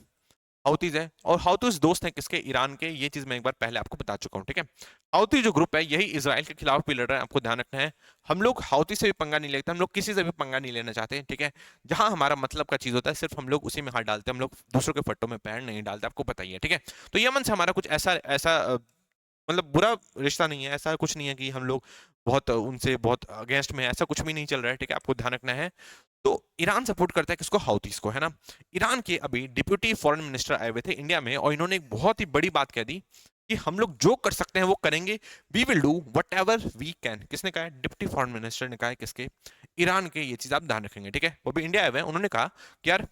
हाउतीज है, और हाउतीज दोस्त हैं किसके, ईरान के। ये चीज मैं एक बार पहले आपको बता चुका हूँ, ठीक है। हाउती जो ग्रुप है यही इजराइल के खिलाफ भी लड़ रहा है, आपको ध्यान रखना है। हम लोग हाउती से भी पंगा नहीं लेते, हम लोग किसी से भी पंगा नहीं लेना चाहते, ठीक है। जहां हमारा मतलब का चीज होता है सिर्फ हम लोग उसी में हाथ डालते हैं, हम लोग दूसरों के फट्टों में पैर नहीं डालते, आपको पता ही है, ठीक है। तो यमन से हमारा कुछ ऐसा ऐसा मतलब बुरा रिश्ता नहीं है, ऐसा कुछ नहीं है कि हम लोग बहुत उनसे बहुत अगेंस्ट में, ऐसा कुछ भी नहीं चल रहा है, ठीक है, आपको ध्यान रखना है। तो ईरान सपोर्ट करता है किसको, हाउतीज को, है ना। ईरान के अभी डिप्यूटी फॉरेन मिनिस्टर आए हुए थे इंडिया में और इन्होंने एक बहुत ही बड़ी बात कह दी कि हम लोग जो कर सकते हैं वो करेंगे, we will do whatever we can. किसने कहा है, डिप्टी फॉरेन मिनिस्टर ने कहा है, किसके, ईरान के। ये चीज आप ध्यान रखेंगे, ठीक है। वो भी इंडिया आए हुए हैं, उन्होंने कहा कि यार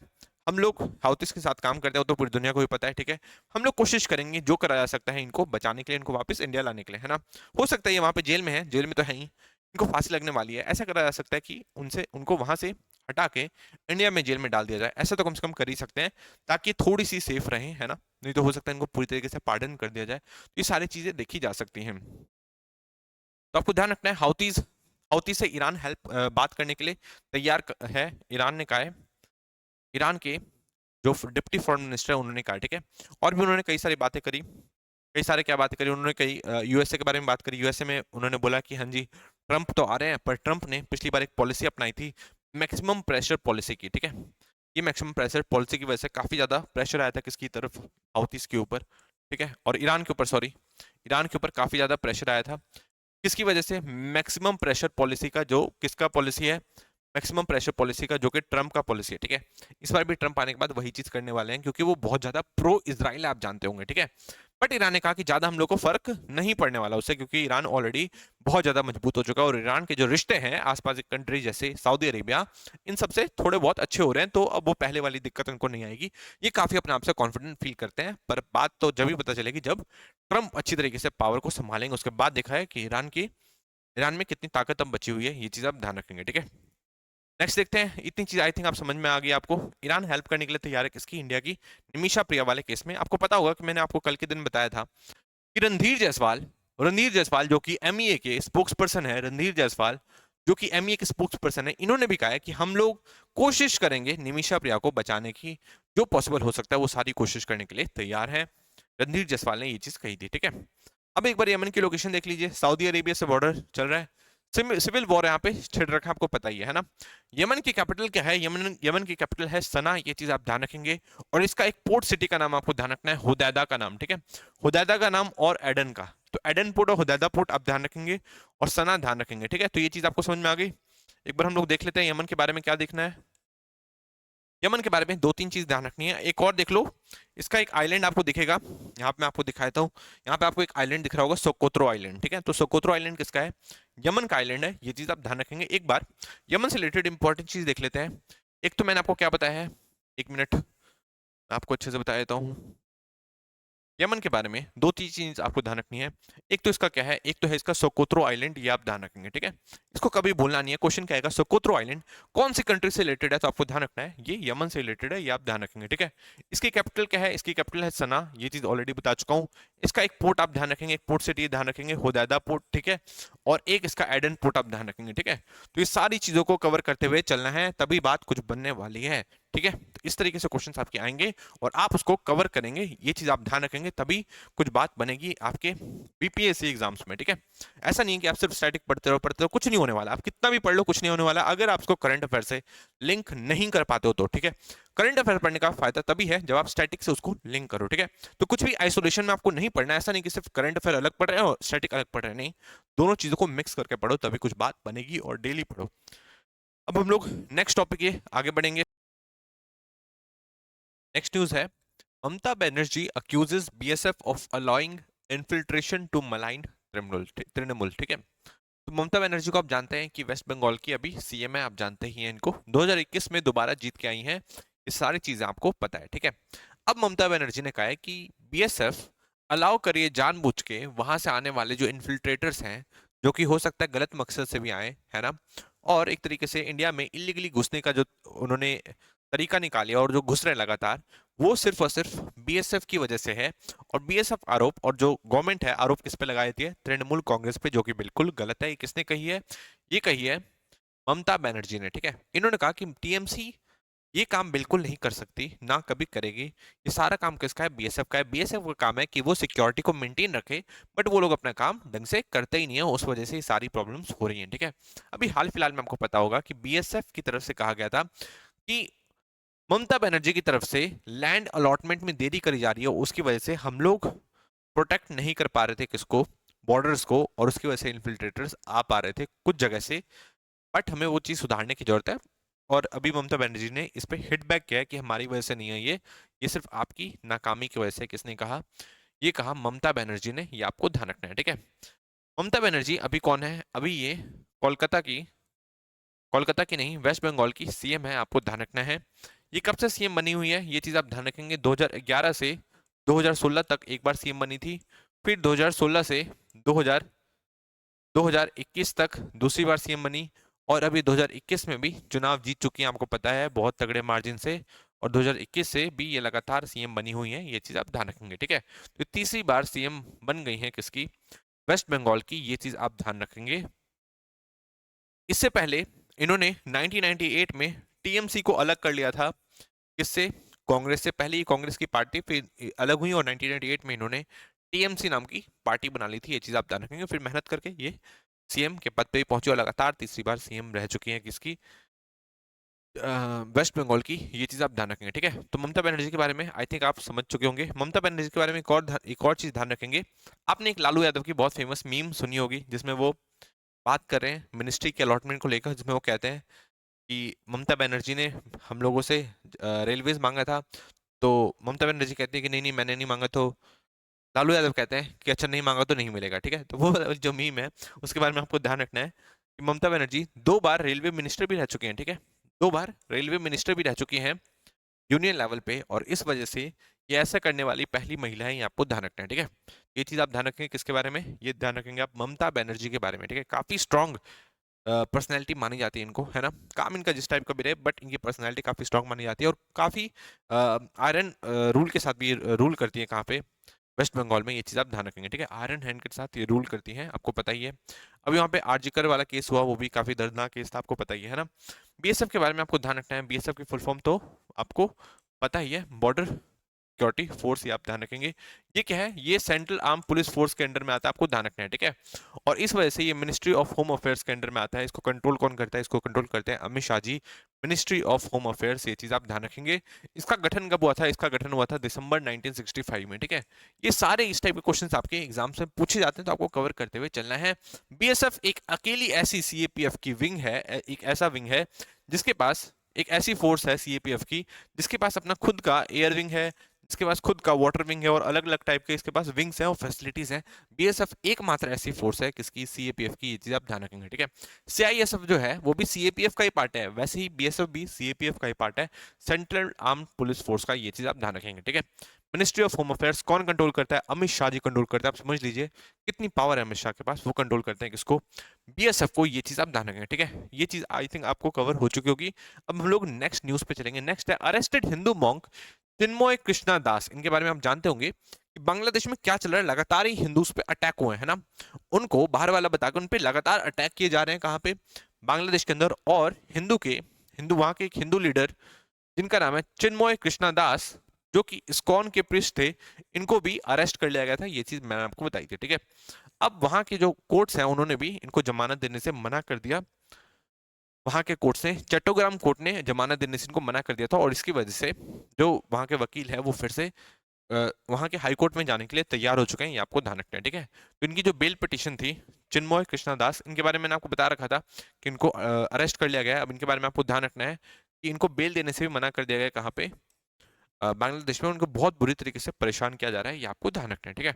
हम लोग हाउतीस के साथ काम करते हैं, तो पूरी दुनिया को भी पता है, ठीक है। हम लोग कोशिश करेंगे जो करा जा सकता है इनको बचाने के लिए, इनको वापस इंडिया लाने के लिए, है ना। हो सकता है ये वहां पे जेल में है, जेल में तो है ही, इनको फांसी लगने वाली है, ऐसा करा जा सकता है कि उनसे उनको वहां से हटा के इंडिया में जेल में डाल दिया जाए, ऐसा तो कम से कम कर ही सकते हैं ताकि थोड़ी सी सेफ रहे, है ना। नहीं तो हो सकता है इनको पूरी तरीके से पार्डन कर दिया जाए, तो ये सारी चीजें देखी जा सकती हैं। तो आपको ध्यान रखना है, हाउतीज, हाउती से ईरान हेल्प बात करने के लिए तैयार है, ईरान ने कहा है। ईरान के जो डिप्टी फॉरेन मिनिस्टर है उन्होंने कहा, ठीक है। और भी उन्होंने कई सारी बातें करी, कई सारे क्या बातें करी उन्होंने, कई यूएसए के बारे में बात करी। यूएसए में उन्होंने बोला कि हाँ जी ट्रंप तो आ रहे हैं, पर ट्रंप ने पिछली बार एक पॉलिसी अपनाई थी, मैक्सिमम प्रेशर पॉलिसी की, ठीक है। ये मैक्सिमम प्रेशर पॉलिसी की वजह से काफी ज्यादा प्रेशर आया था किसकी तरफ, हाउथीज के ऊपर, ठीक है, और ईरान के ऊपर, सॉरी, ईरान के ऊपर काफी ज्यादा प्रेशर आया था। किसकी वजह से, मैक्सिमम प्रेशर पॉलिसी का, जो किसका पॉलिसी है, मैक्सिमम प्रेशर पॉलिसी का, जो कि ट्रंप का पॉलिसी है, ठीक है। इस बार भी ट्रंप आने के बाद वही चीज करने वाले हैं, क्योंकि वो बहुत ज्यादा प्रो इजराइल आप जानते होंगे, ठीक है। बट ईरान ने कहा कि ज्यादा हम लोग को फर्क नहीं पड़ने वाला उससे, क्योंकि ईरान ऑलरेडी बहुत ज्यादा मजबूत हो चुका है और ईरान के जो रिश्ते हैं आसपास की कंट्री जैसे सऊदी अरेबिया, इन सबसे थोड़े बहुत अच्छे हो रहे हैं, तो अब वो पहले वाली दिक्कत उनको नहीं आएगी। ये काफी अपने आप से कॉन्फिडेंट फील करते हैं, पर बात तो जब ही पता चलेगी जब ट्रंप अच्छी तरीके से पावर को संभालेंगे, उसके बाद देखा है कि ईरान में कितनी ताकत अब बची हुई है, ये चीज आप ध्यान रखेंगे, ठीक है। नेक्स्ट देखते हैं, इतनी चीज आई थिंक आप समझ में आ गई आपको। ईरान हेल्प करने के लिए तैयार है किसकी, इंडिया की, निमिषा प्रिया वाले केस में। आपको पता होगा कि मैंने आपको कल के दिन बताया था कि रणधीर जायसवाल जो कि एमईए के स्पोक्स पर्सन है, रणधीर जायसवाल जो कि एमईए के स्पोक्स पर्सन है, इन्होंने भी कहा है कि हम लोग कोशिश करेंगे निमिषा प्रिया को बचाने की, जो पॉसिबल हो सकता है वो सारी कोशिश करने के लिए तैयार है। रणधीर जायसवाल ने ये चीज कही थी, ठीक है। अब एक बार यमन की लोकेशन देख लीजिए, सऊदी अरेबिया से बॉर्डर चल रहा है, सिविल वॉर यहाँ पे छिड़ रखा है, आपको पता ही है ना। यमन की कैपिटल क्या है, यमन की कैपिटल है सना, ये चीज आप ध्यान रखेंगे। और इसका एक पोर्ट सिटी का नाम आपको ध्यान रखना है, हुदैदा का नाम, ठीक है, हुदैदा का नाम और एडन का, तो एडन पोर्ट और हुदैदा पोर्ट आप ध्यान रखेंगे, और सना ध्यान रखेंगे, ठीक है। तो ये चीज आपको समझ में आ गई। एक बार हम लोग देख लेते हैं यमन के बारे में क्या देखना है। यमन के बारे में दो तीन चीज ध्यान रखनी है। एक और देख लो, इसका एक आइलैंड आपको दिखेगा, यहाँ पे मैं आपको दिखाता हूँ। यहाँ पे आपको एक आइलैंड दिख रहा होगा, सोकोत्रो आइलैंड, ठीक है। तो सोकोत्रो आइलैंड किसका है? यमन का आइलैंड है, ये चीज आप ध्यान रखेंगे। एक बार यमन से रिलेटेड इंपॉर्टेंट चीज देख लेते हैं। एक तो मैंने आपको क्या बताया है, एक मिनट मैं आपको अच्छे से बता देता हूँ। यमन के बारे में दो तीन चीज आपको ध्यान रखनी है। एक तो इसका क्या है, एक तो है इसका सोकोत्रो आइलैंड, ये आप ध्यान रखेंगे, ठीक है। इसको कभी भूलना नहीं है। क्वेश्चन क्या आएगा, सोकोत्रो आइलैंड कौन सी कंट्री से रिलेटेड है, तो आपको ध्यान रखना है ये यमन से रिलेटेड है, ये आप ध्यान रखेंगे, ठीक है। इसकी कैपिटल क्या है, इसकी कैपिटल है सना, ये चीज ऑलरेडी बता चुका हूँ। इसका एक पोर्ट आप ध्यान रखेंगे, एक पोर्ट सिटी ध्यान रखेंगे, होदैदा पोर्ट, ठीक है। और एक इसका एडन पोर्ट आप ध्यान रखेंगे, ठीक है। तो ये सारी चीजों को कवर करते हुए चलना है, तभी बात कुछ बनने वाली है, ठीक है। तो इस तरीके से क्वेश्चन आपके आएंगे और आप उसको कवर करेंगे, ये चीज आप ध्यान रखेंगे, तभी कुछ बात बनेगी आपके बीपीएससी एग्जाम्स में, ठीक है। ऐसा नहीं है कि आप सिर्फ स्टैटिक पढ़ते रहो, कुछ नहीं होने वाला। आप कितना भी पढ़ लो कुछ नहीं होने वाला, अगर आप उसको करंट अफेयर से लिंक नहीं कर पाते हो तो, ठीक है। करंट अफेयर पढ़ने का फायदा तभी है जब आप स्टैटिक से उसको लिंक करो, ठीक है। तो कुछ भी आइसोलेशन में आपको नहीं पढ़ना, ऐसा नहीं कि सिर्फ करंट अफेयर अलग पढ़ रहे हो और स्टैटिक अलग पढ़ रहे हैं, नहीं, दोनों चीजों को मिक्स करके पढ़ो, तभी कुछ बात बनेगी, और डेली पढ़ो। अब हम लोग नेक्स्ट टॉपिक ये आगे बढ़ेंगे। नेक्स्ट न्यूज है, Mamata Banerjee accuses BSF of allowing infiltration to malign Trinamool, ठीक है। तो ममता बनर्जी को आप जानते हैं कि वेस्ट बंगाल की अभी सीएम है, आप जानते ही हैं इनको, 2021 में दोबारा जीत के आई हैं, ये सारी चीजें आपको पता है, ठीक है। अब ममता बनर्जी ने कहा है कि बीएसएफ अलाउ करिए जानबूझ के वहां से आने वाले जो इन्फिल्ट्रेटर्स हैं, जो कि हो सकता है गलत मकसद से भी आए, है ना, और एक तरीके से इंडिया में इलीगली घुसने का जो उन्होंने तरीका निकालिया और जो घुस रहे हैं लगातार, वो सिर्फ और सिर्फ बीएसएफ की वजह से है। और बीएसएफ आरोप, और जो गवर्नमेंट है आरोप किस पे लगा देती है, तृणमूल कांग्रेस पे, जो कि बिल्कुल गलत है। ये किसने कही है? ये कही है ममता बनर्जी ने, ठीक है। इन्होंने कहा कि टीएमसी ये काम बिल्कुल नहीं कर सकती, ना कभी करेगी। ये सारा काम किसका है? बीएसएफ का है। बीएसएफ का काम है कि वो सिक्योरिटी को मेंटेन रखे, बट वो लोग अपना काम ढंग से करते ही नहीं है, उस वजह से ये सारी प्रॉब्लम्स हो रही हैं, ठीक है। अभी हाल फिलहाल में आपको पता होगा कि बीएसएफ की तरफ से कहा गया था कि ममता बनर्जी की तरफ से लैंड अलॉटमेंट में देरी करी जा रही है, उसकी वजह से हम लोग प्रोटेक्ट नहीं कर पा रहे थे किसको, बॉर्डर्स को, और उसकी वजह से इन्फिल्ट्रेटर्स आ पा रहे थे कुछ जगह से, बट हमें वो चीज़ सुधारने की जरूरत है। और अभी ममता बनर्जी ने इस पे हिट बैक किया है कि हमारी वजह से नहीं है ये सिर्फ आपकी नाकामी की वजह से। किसने कहा? ये कहा ममता बनर्जी ने, ये आपको ध्यान रखना है, ठीक है। ममता बनर्जी अभी कौन है? अभी ये कोलकाता की नहीं, वेस्ट बंगाल की सीएम है, आपको ध्यान रखना है। ये कब से सीएम बनी हुई है, ये चीज आप ध्यान रखेंगे। 2011 से 2016 तक एक बार सीएम बनी थी, फिर 2016 से 2000 2021 तक दूसरी बार सीएम बनी, और अभी 2021 में भी चुनाव जीत चुकी हैं, आपको पता है, बहुत तगड़े मार्जिन से। और 2021 से भी ये लगातार सीएम बनी हुई हैं, ये चीज आप ध्यान रखेंगे, ठीक है। तो तीसरी बार सीएम बन गई है किसकी? वेस्ट बंगाल की, ये चीज आप ध्यान रखेंगे। इससे पहले इन्होंने 1998 में टीएमसी को अलग कर लिया था, किससे? कांग्रेस से। पहले ही कांग्रेस की पार्टी फिर अलग हुई, और 1998 में इन्होंने टीएमसी नाम की पार्टी बना ली थी, ये चीज आप ध्यान रखेंगे। फिर मेहनत करके ये सीएम के पद पे भी पहुंची, और लगातार तीसरी बार सीएम रह चुकी हैं किसकी? वेस्ट बंगाल की, ये चीज आप ध्यान रखेंगे, ठीक है। तो ममता बनर्जी के बारे में आई थिंक आप समझ चुके होंगे। ममता बनर्जी के बारे में एक और चीज ध्यान रखेंगे। आपने एक लालू यादव की बहुत फेमस मीम सुनी होगी, जिसमें वो बात कर रहे हैं मिनिस्ट्री के अलॉटमेंट को लेकर, जिसमें वो कहते हैं कि ममता बनर्जी ने हम लोगों से रेलवेज मांगा था, तो ममता बनर्जी कहती है कि नहीं नहीं मैंने नहीं मांगा, तो लालू यादव कहते हैं कि अच्छा नहीं मांगा तो नहीं मिलेगा, ठीक है। तो वो जो मीम है उसके बारे में आपको ध्यान रखना है कि ममता बनर्जी 2 बार रेलवे मिनिस्टर भी रह चुके हैं, ठीक है। 2 बार रेलवे मिनिस्टर भी रह चुकी हैं यूनियन लेवल पे, और इस वजह से ये ऐसा करने वाली पहली महिला है, ये आपको ध्यान रखना है, ठीक है। ये चीज आप ध्यान रखेंगे किसके बारे में? ये ध्यान रखेंगे आप ममता बनर्जी के बारे में, ठीक है। काफी स्ट्रांग पर्सनैलिटी मानी जाती है इनको, है ना। काम इनका जिस टाइप का भी रहे, बट इनकी पर्सनैलिटी काफी स्ट्रांग मानी जाती है, और काफी आयरन रूल के साथ भी रूल करती है कहाँ पे? वेस्ट बंगाल में। ये चीज आप ध्यान रखेंगे, ठीक है। आयरन हैंड के साथ ये रूल करती हैं, आपको पता ही है। अब यहाँ पे आरजीकर वाला केस हुआ, वो भी काफी दर्दनाक केस था, आपको पता ही है ना। बीएसएफ के बारे में आपको ध्यान रखना है। बीएसएफ की फुल फॉर्म तो आपको पता ही है, बॉर्डर सिक्योरिटी फोर्स, ये आप ध्यान रखेंगे। ये क्या है? ये सेंट्रल आर्म पुलिस फोर्स के अंडर में आता है, आपको ध्यान रखना है, ठीक है। और इस वजह से ये मिनिस्ट्री ऑफ होम अफेयर्स के अंडर में आता है। इसको कंट्रोल कौन करता है? इसको कंट्रोल करते हैं Amit Shah ji, ministry of home affairs, ये चीज आप ध्यान रखेंगे। इसका गठन कब हुआ था? इसका गठन हुआ था दिसंबर 1965 में, ठीक है। ये सारे इस टाइप के क्वेश्चंस आपके एग्जाम से पूछे जाते हैं, तो आपको कवर करते हुए चलना है। बीएसएफ एक अकेली ऐसी सीएपीएफ की विंग है, एक ऐसा विंग है जिसके पास, एक ऐसी फोर्स है सीएपीएफ की जिसके पास अपना खुद का एयर विंग है, इसके पास खुद का वाटर विंग है, और अलग अलग टाइप के इसके पास विंग्स हैं और फैसिलिटीज हैं। बीएसएफ एकमात्र ऐसी फोर्स है किसकी, सीएपीएफ की, ये चीज आप ध्यान रखेंगे, ठीक है। सीआईएसएफ जो है वो भी सीएपीएफ का ही पार्ट है, वैसे ही बीएसएफ भी सीएपीएफ का ही पार्ट है, सेंट्रल आर्म्ड पुलिस फोर्स का, ये चीज आप ध्यान रखेंगे, ठीक है। मिनिस्ट्री ऑफ होम अफेयर्स कौन कंट्रोल करता है? अमित शाह जी कंट्रोल करते हैं। आप समझ लीजिए कितनी पावर है अमित शाह के पास, वो कंट्रोल करते हैं किसको, बीएसएफ को, ये चीज आप ध्यान रखेंगे, ठीक है। ये चीज आई थिंक आपको कवर हो चुकी होगी। अब हम लोग नेक्स्ट न्यूज पे चलेंगे। नेक्स्ट है अरेस्टेड हिंदू मॉन्क चिन्मय कृष्णा दास। इनके बारे में आप जानते होंगे कि बांग्लादेश में क्या चल रहा है, लगातार ही हिंदूज पे अटैक हुए हैं ना, उनको बाहर वाला बताकर उन पे लगातार अटैक किए जा रहे हैं, कहाँ पे, बांग्लादेश के अंदर। और हिंदू वहां के एक हिंदू लीडर जिनका नाम है चिन्मय कृष्णा दास, जो कि इस्कॉन के पृष्ठ थे, इनको भी अरेस्ट कर लिया गया था, ये चीज मैंने आपको बताई थी, ठीक है। अब वहां के जो कोर्ट्स हैं उन्होंने भी इनको जमानत देने से मना कर दिया। वहां के कोर्ट ने, चट्टोग्राम कोर्ट ने जमानत देने से इनको मना कर दिया था, और इसकी वजह से जो वहां के वकील है वो फिर से वहां के हाई कोर्ट में जाने के लिए तैयार हो चुके हैं, ये आपको ध्यान रखना है, ठीक है। तो इनकी जो बेल पिटीशन थी, चिन्मय कृष्णा दास, इनके बारे में मैंने आपको बता रखा था कि इनको अरेस्ट कर लिया गया है। अब इनके बारे में आपको ध्यान रखना है कि इनको बेल देने से भी मना कर दिया गया है, कहाँ पे, बांग्लादेश में। उनको बहुत बुरी तरीके से परेशान किया जा रहा है, ये आपको ध्यान रखना है, ठीक है।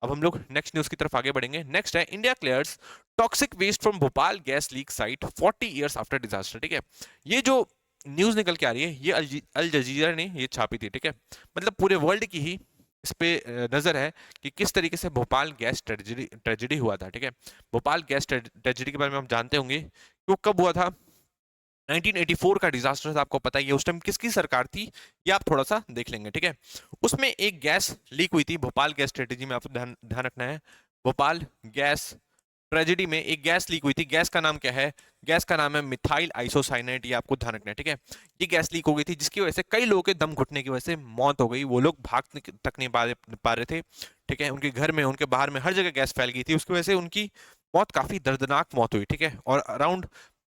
अब हम लोग नेक्स्ट न्यूज की तरफ आगे बढ़ेंगे। नेक्स्ट है India clears toxic waste from Bhopal gas leak site 40 years after disaster, ठीक है। ये जो न्यूज निकल के आ रही है, ये अल जजीरा ने ये छापी थी, ठीक है। मतलब पूरे वर्ल्ड की ही इस पे नजर है कि किस तरीके से भोपाल गैस ट्रेजेडी हुआ था, ठीक है। भोपाल गैस ट्रेजेडी के बारे में आप जानते होंगे कि वो कब हुआ था। 1984 का डिजास्टर था, आपको पता ही है। उस टाइम किसकी सरकार थी, ये आप थोड़ा सा देख लेंगे, ठीक है। उसमें एक गैस लीक हुई थी, भोपाल गैस स्ट्रेटेजी में आपको ध्यान ध्यान रखना है। भोपाल गैस ट्रेजेडी में एक गैस लीक हुई थी। गैस का नाम क्या है? गैस का नाम है मिथाइल आइसोसाइनेट, ये आपको ध्यान रखना है, ठीक है। ये गैस लीक हो गई थी जिसकी वजह से कई लोगों के दम घुटने की वजह से मौत हो गई। वो लोग भाग तक नहीं पा रहे थे, ठीक है। उनके घर में, उनके बाहर में, हर जगह गैस फैल गई थी, उसकी वजह से उनकी मौत, काफी दर्दनाक मौत हुई, ठीक है। और अराउंड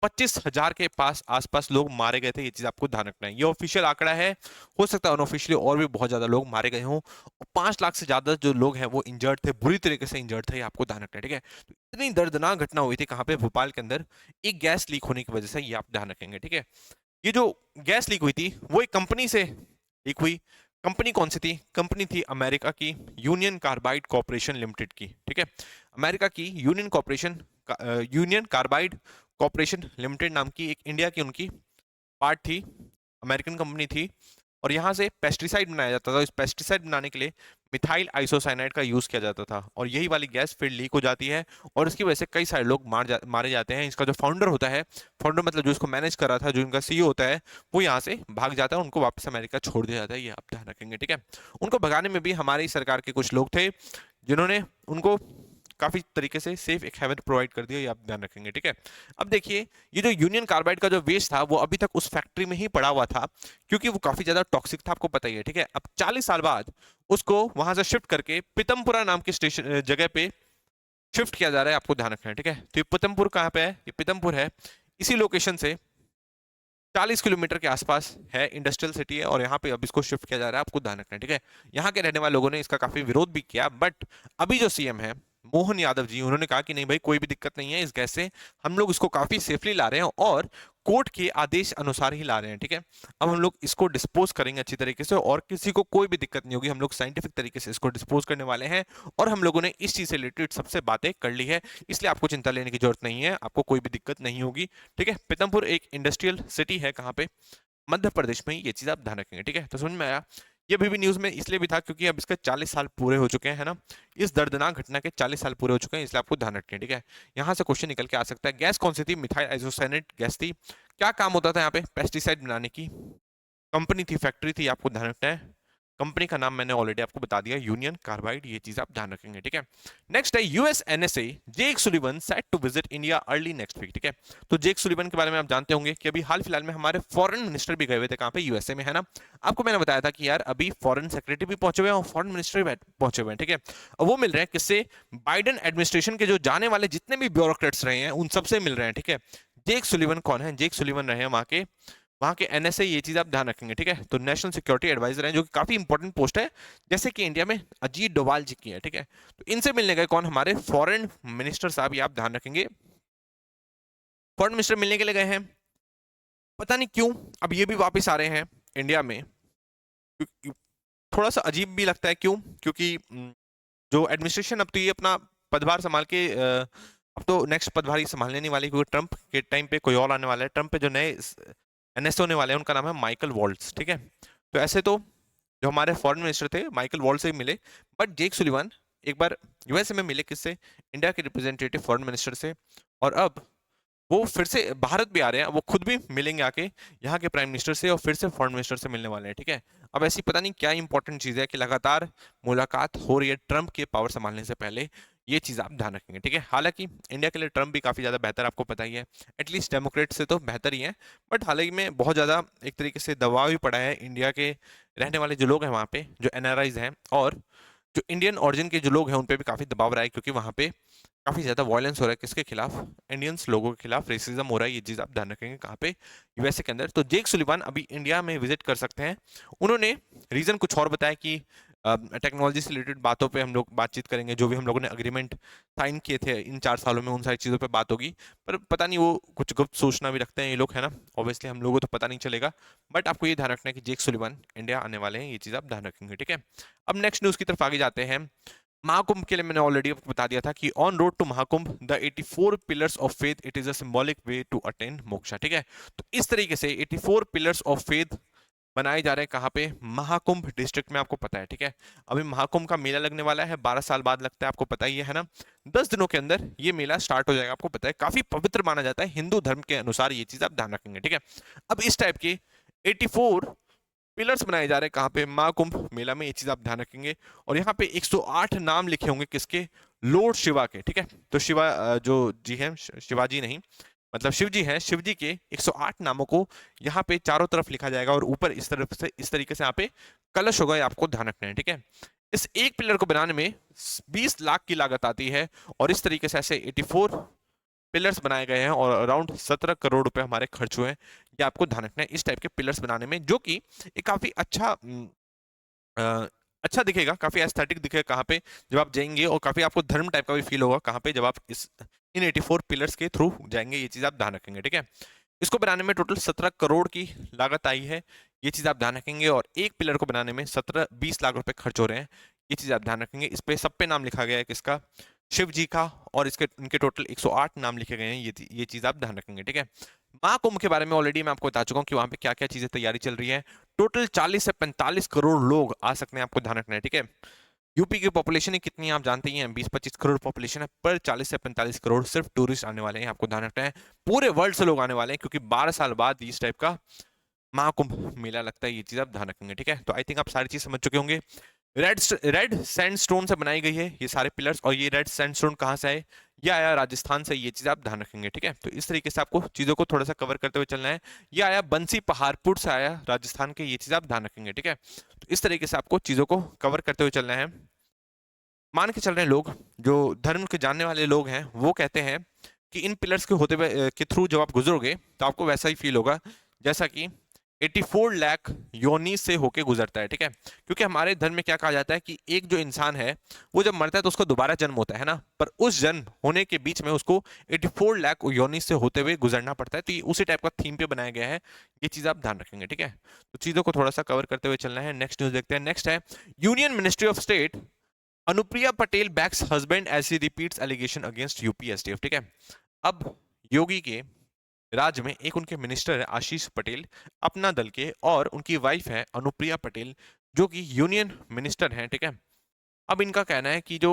25,000 के पास आसपास लोग मारे गए थे, ये चीज आपको ध्यान रखना है। ये ऑफिशियल आंकड़ा है, हो सकता है अनऑफिशियली और भी बहुत ज्यादा लोग मारे गए हों, और 5 लाख से ज्यादा जो लोग हैं वो इंजर्ड थे, बुरी तरीके से इंजर्ड थे, ये आपको ध्यान रखना है, ठीक है। तो इतनी दर्दनाक घटना हुई थी कहाँ पे, भोपाल के अंदर, एक गैस लीक होने की वजह से, ये आप ध्यान रखेंगे, ठीक है। ये जो गैस लीक हुई थी वो एक कंपनी से लीक हुई। कंपनी कौन सी थी? कंपनी थी अमेरिका की यूनियन कार्बाइड कॉर्पोरेशन लिमिटेड की, ठीक है। अमेरिका की यूनियन कार्बाइड कॉर्पोरेशन लिमिटेड नाम की एक इंडिया की उनकी पार्ट थी, अमेरिकन कंपनी थी। और यहाँ से पेस्टिसाइड बनाया जाता था। इस पेस्टिसाइड बनाने के लिए मिथाइल आइसोसाइनाइड का यूज किया जाता था, और यही वाली गैस फिर लीक हो जाती है, और इसकी वजह से कई सारे लोग मारे जाते हैं। इसका जो फाउंडर होता है, फाउंडर मतलब जो इसको मैनेज कर रहा था, जो इनका सीईओ होता है, वो यहाँ से भाग जाता है, उनको वापस अमेरिका छोड़ दिया जाता है, ये आप ध्यान रखेंगे, ठीक है। उनको भगाने में भी हमारी सरकार के कुछ लोग थे जिन्होंने उनको काफी तरीके से सेफ एक हेवन प्रोवाइड कर दिया, ये आप ध्यान रखेंगे, ठीक है। अब देखिए, ये जो यूनियन कार्बाइड का जो वेस्ट था वो अभी तक उस फैक्ट्री में ही पड़ा हुआ था, क्योंकि वो काफी ज्यादा टॉक्सिक था, आपको पता ही है, ठीक है। अब 40 साल बाद उसको वहां से शिफ्ट करके पीतमपुरा नाम के स्टेशन जगह पे शिफ्ट किया जा रहा है, आपको ध्यान रखना है, ठीक है। तो ये पीतमपुर कहाँ पे है? ये पीतमपुर है, इसी लोकेशन से 40 किलोमीटर के आसपास है, इंडस्ट्रियल सिटी है, और यहाँ पे अब इसको शिफ्ट किया जा रहा है, आपको ध्यान रखना है, ठीक है। यहाँ के रहने वाले लोगों ने इसका काफी विरोध भी किया, बट अभी जो सीएम है मोहन यादव जी, उन्होंने कहा कि नहीं भाई, कोई भी दिक्कत नहीं है इस गैस से, हम लोग इसको काफी सेफली ला रहे हैं, और कोर्ट के आदेश अनुसार ही ला रहे हैं, ठीक है। अब हम लोग इसको डिस्पोज करेंगे अच्छी तरीके से, और किसी को कोई भी दिक्कत नहीं होगी। हम लोग साइंटिफिक तरीके से इसको डिस्पोज करने वाले हैं, और हम लोगों ने इस चीज से रिलेटेड सबसे बातें कर ली है, इसलिए आपको चिंता लेने की जरूरत नहीं है, आपको कोई भी दिक्कत नहीं होगी, ठीक है। पीतमपुर एक इंडस्ट्रियल सिटी है, कहाँ पे? मध्य प्रदेश में ही, ये चीज आप ध्यान रखेंगे, ठीक है। तो समझ में आया? ये भी न्यूज में इसलिए भी था क्योंकि अब इसके 40 साल पूरे हो चुके हैं ना, इस दर्दनाक घटना के 40 साल पूरे हो चुके हैं, इसलिए आपको ध्यान रखना है, ठीक है। यहाँ से क्वेश्चन निकल के आ सकता है। गैस कौन सी थी? मिथाइल आइसोसाइनेट गैस थी। क्या काम होता था यहाँ पे? पेस्टिसाइड बनाने की कंपनी थी, फैक्ट्री थी, आपको ध्यान रखना है। कंपनी का नाम मैंने ऑलरेडी आपको बता दिया, यूनियन कार्बाइड, ये चीज आप ध्यान रखेंगे, ठीक है। नेक्स्ट है US NSA Jake Sullivan set to visit India early next week, ठीक है। तो जेक सुलिवन के बारे में आप जानते होंगे कि अभी हाल फिलहाल में हमारे फॉरेन मिनिस्टर भी गए हुए थे, कहाँ पे? यूएसए में, है ना। आपको मैंने बताया था कि यार अभी फॉरेन सेक्रेटरी भी पहुंचे हुए हैं और फॉरेन मिनिस्टर भी पहुंचे हुए हैं, ठीक है। और वो मिल रहे हैं किससे? बाइडेन एडमिनिस्ट्रेशन के जो जाने वाले जितने भी ब्यूरोक्रेट्स रहे हैं उन सबसे मिल रहे हैं, ठीक है। जेक सुलिवन कौन है? जेक सुलिवन रहे हैं वहां के वहाँ के एनएसए, ये चीज़ आप ध्यान रखेंगे, ठीक है। तो नेशनल सिक्योरिटी एडवाइजर हैं, जो कि काफ़ी इंपॉर्टेंट पोस्ट है, जैसे कि इंडिया में अजीत डोभाल जी की है, ठीक है। तो इनसे मिलने गए कौन? हमारे फॉरेन मिनिस्टर साहब, ये आप ध्यान रखेंगे। फॉरेन मिनिस्टर मिलने के लिए गए हैं, पता नहीं क्यों अब ये भी वापस आ रहे हैं इंडिया में। थोड़ा सा अजीब भी लगता है, क्यों? क्योंकि जो एडमिनिस्ट्रेशन अब तो ये अपना पदभार संभाल के अब तो नेक्स्ट पदभार ही संभालने नहीं वाली, क्योंकि ट्रंप के टाइम पे कोई और आने वाला है। ट्रंप पे जो नए एनएसए होने वाले हैं, उनका नाम है माइकल वॉल्ट्स, ठीक है। तो ऐसे तो जो हमारे फॉरेन मिनिस्टर थे माइकल वॉल्ट्स से ही मिले, बट जेक सुलिवान एक बार यूएसए में मिले, किससे? इंडिया के रिप्रेजेंटेटिव फॉरेन मिनिस्टर से। और अब वो फिर से भारत भी आ रहे हैं, वो खुद भी मिलेंगे आके यहाँ के प्राइम मिनिस्टर से, और फिर से फॉरेन मिनिस्टर से मिलने वाले हैं, ठीक है। अब ऐसी पता नहीं क्या इंपॉर्टेंट चीज़ है कि लगातार मुलाकात हो रही है ट्रंप के पावर संभालने से पहले। ये चीज़ आप ध्यान रखेंगे, ठीक है। हालांकि इंडिया के लिए ट्रंप भी काफ़ी ज़्यादा बेहतर, आपको पता ही है, एटलीस्ट डेमोक्रेट से तो बेहतर ही है। बट हाल ही में बहुत ज़्यादा एक तरीके से दबाव भी पड़ा है इंडिया के रहने वाले जो लोग हैं वहाँ पे, जो एनआरआईज हैं, और जो इंडियन ओरिजिन के जो लोग हैं उन पे भी काफ़ी दबाव रहा है, क्योंकि वहाँ पे काफ़ी ज़्यादा वायलेंस हो रहा है, किसके खिलाफ? इंडियंस लोगों के खिलाफ रेसिज्म हो रहा है। ये चीज़ आप ध्यान रखेंगे, कहाँ पे? यूएसए के अंदर। तो जेक सुलिवान अभी इंडिया में विजिट कर सकते हैं। उन्होंने रीज़न कुछ और बताया कि टेक्नोलॉजी से रिलेटेड बातों पे हम लोग बातचीत करेंगे, जो भी हम लोगों ने एग्रीमेंट साइन किए थे इन 4 सालों में, उन सारी चीज़ों पे बात होगी। पर पता नहीं, वो कुछ गुप्त सूचना भी रखते हैं ये लोग, है ना। ऑब्वियसली हम लोगों को तो पता नहीं चलेगा, बट आपको ये ध्यान रखना है कि जेक सुलिवान इंडिया आने वाले हैं, ये चीज़ आप ध्यान रखेंगे, ठीक है। अब नेक्स्ट न्यूज़ की तरफ आगे जाते हैं। महाकुंभ के लिए मैंने ऑलरेडी आपको बता दिया था कि on road to Mahakumbh the 84 pillars of faith, it is a symbolic way to attain moksha, ठीक है। तो इस तरीके से 84 पिलर्स ऑफ फेथ बनाए जा रहे हैं, कहाँ पे? महाकुंभ डिस्ट्रिक्ट में, आपको पता है, ठीक है। अभी महाकुंभ का मेला लगने वाला है, 12 साल बाद लगता है, आपको पता ही है ना। 10 दिनों के अंदर ये मेला स्टार्ट हो जाएगा, आपको पता है। काफी पवित्र माना जाता है हिंदू धर्म के अनुसार, ये चीज आप ध्यान रखेंगे, ठीक है। अब इस टाइप के 84 पिलर्स बनाए जा रहे हैं, कहाँ पे? महाकुंभ मेला में, ये चीज आप ध्यान रखेंगे। और यहाँ पे 108 नाम लिखे होंगे, किसके? लॉर्ड शिवा के, ठीक है। तो शिवा जो जी हैं, शिवाजी नहीं, मतलब शिव जी हैं, शिव जी के 108 नामों को यहाँ पे चारों तरफ लिखा जाएगा, और ऊपर इस तरफ से, इस तरीके से यहाँ पे कलश होगा, ये आपको ध्यान रखना है, ठीक है। इस एक पिलर को बनाने में 20 लाख की लागत आती है, और इस तरीके से ऐसे 84 पिलर्स बनाए गए हैं, और अराउंड 17 करोड़ रुपए हमारे खर्च हुए हैं। ये आपको ध्यान रखना है इस टाइप के पिलर्स बनाने में, जो कि एक काफी अच्छा अ, अच्छा दिखेगा, काफी एस्थेटिक दिखेगा, कहाँ पे? जब आप जाएंगे, और काफी आपको धर्म टाइप का भी फील होगा, कहाँ पे? जब आप इस इन 84 पिलर्स के थ्रू जाएंगे, ये चीज आप ध्यान रखेंगे, ठीक है। इसको बनाने में टोटल 17 करोड़ की लागत आई है, ये चीज आप ध्यान रखेंगे। और एक पिलर को बनाने में 17-20 लाख रुपए खर्च हो रहे हैं, ये चीज आप ध्यान रखेंगे। इस पे सब पे नाम लिखा गया है, किसका? शिव जी का। और इसके इनके टोटल 108 नाम लिखे गए हैं, ये चीज आप ध्यान रखेंगे, ठीक है। महाकुंभ के बारे में ऑलरेडी मैं आपको बता चुका हूँ कि वहां पे क्या क्या चीजें तैयारी चल रही है। टोटल 40 से 45 करोड़ लोग आ सकते हैं, आपको ध्यान रखना है, ठीक है। यूपी की पॉपुलेशन ही कितनी है आप जानते ही हैं, 20-25 करोड़ पॉपुलेशन है, पर 40 से 45 करोड़ सिर्फ टूरिस्ट आने वाले हैं, आपको ध्यान रखना है। पूरे वर्ल्ड से लोग आने वाले हैं, क्योंकि 12 साल बाद इस टाइप का महाकुंभ मेला लगता है, ये चीज आप ध्यान रखेंगे, ठीक है। तो आई थिंक आप सारी चीज समझ चुके होंगे। रेड सैंडस्टोन से बनाई गई है ये सारे पिलर्स, और ये रेड सैंडस्टोन कहाँ से है? ये आया राजस्थान से, ये चीज आप ध्यान रखेंगे, ठीक है। तो इस तरीके से आपको चीजों को थोड़ा सा कवर करते हुए चलना है। ये आया बंसी पहाड़पुर से, आया राजस्थान के, ये चीज आप ध्यान रखेंगे, ठीक है। तो इस तरीके से आपको चीजों को कवर करते हुए चलना है। मान के चल रहे हैं लोग, जो धर्म के जानने वाले लोग हैं, वो कहते हैं कि इन पिलर्स के होते हुए के थ्रू जब आप गुजरोगे, तो आपको वैसा ही फील होगा जैसा कि 84 लाख योनि से होके गुजरता है, ठीक है। क्योंकि हमारे धर्म में क्या कहा जाता है कि एक जो इंसान है, वो जब मरता है तो उसको दोबारा जन्म होता है ना, पर उस जन्म होने के बीच में उसको 84 लाख योनि से होते हुए गुजरना पड़ता है। तो ये उसी टाइप का थीम पे बनाया गया है, ये चीज आप ध्यान रखेंगे, ठीक है। तो चीजों को थोड़ा सा कवर करते हुए चलना है। नेक्स्ट न्यूज देखते हैं। नेक्स्ट है union ministry of state, Anupriya Patel backs husband as he repeats allegation against UP STF, ठीक है। अब योगी के राज्य में एक उनके मिनिस्टर है आशीष पटेल, अपना दल के, और उनकी वाइफ है अनुप्रिया पटेल, जो कि यूनियन मिनिस्टर हैं, ठीक है। अब इनका कहना है कि जो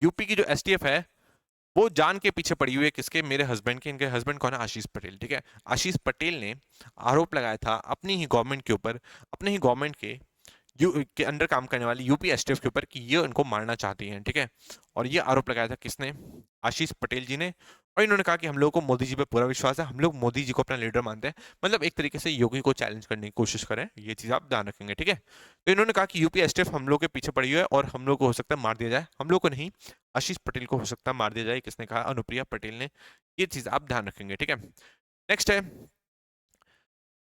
यूपी की जो एसटीएफ है, वो जान के पीछे पड़ी हुई है, किसके? मेरे हस्बैंड के। इनके हस्बैंड कौन है? आशीष पटेल, ठीक है। आशीष पटेल ने आरोप लगाया था अपनी ही गवर्नमेंट के ऊपर, अपने ही गवर्नमेंट के यू के अंडर काम करने वाली यूपी एसटीएफ के ऊपर, कि ये उनको मारना चाहती हैं, ठीक है। और ये आरोप लगाया था किसने? आशीष पटेल जी ने। और इन्होंने कहा कि हम लोगों को मोदी जी पे पूरा विश्वास है, हम लोग मोदी जी को अपना लीडर मानते हैं, मतलब एक तरीके से योगी को चैलेंज करने की कोशिश करें, ये चीज आप ध्यान रखेंगे, ठीक है। तो इन्होंने कहा कि यूपी एसटीएफ हम लोग के पीछे पड़ी हुई है, और हम लोग को हो सकता है मार दिया जाए, हम लोग को नहीं, आशीष पटेल को हो सकता है मार दिया जाए। किसने कहा? अनुप्रिया पटेल ने। ये चीज आप ध्यान रखेंगे, ठीक है। नेक्स्ट है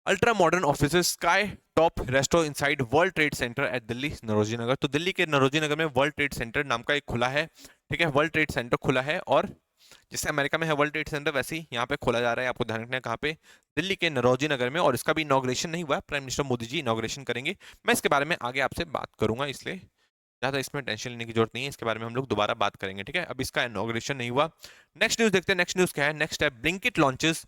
ultra modern offices sky top resto inside world trade centre at Delhi Naoroji Nagar. तो दिल्ली के नरोजी नगर में वर्ल्ड ट्रेड सेंटर नाम का एक खुला है, ठीक है, वर्ल्ड ट्रेड सेंटर खुला है। और जैसे अमेरिका में है वर्ल्ड ट्रेड सेंटर, वैसे ही यहाँ पे खोला जा रहा है। आपको ध्यान रखना है कहाँ पे, दिल्ली के नरोजी नगर में। और इसका भी इनॉग्रेशन नहीं हुआ, prime minister Modi ji inauguration करेंगे। मैं इसके बारे में आगे आपसे बात करूंगा, इसलिए ज्यादा इसमें टेंशन लेने की जरूरत नहीं है। इसके बारे में हम लोग दोबारा बात करेंगे, ठीक है। अब इसका इनॉग्रेशन नहीं हुआ। नेक्स्ट न्यूज देखते हैं। नेक्स्ट न्यूज क्या है? नेक्स्ट है Blinkit launches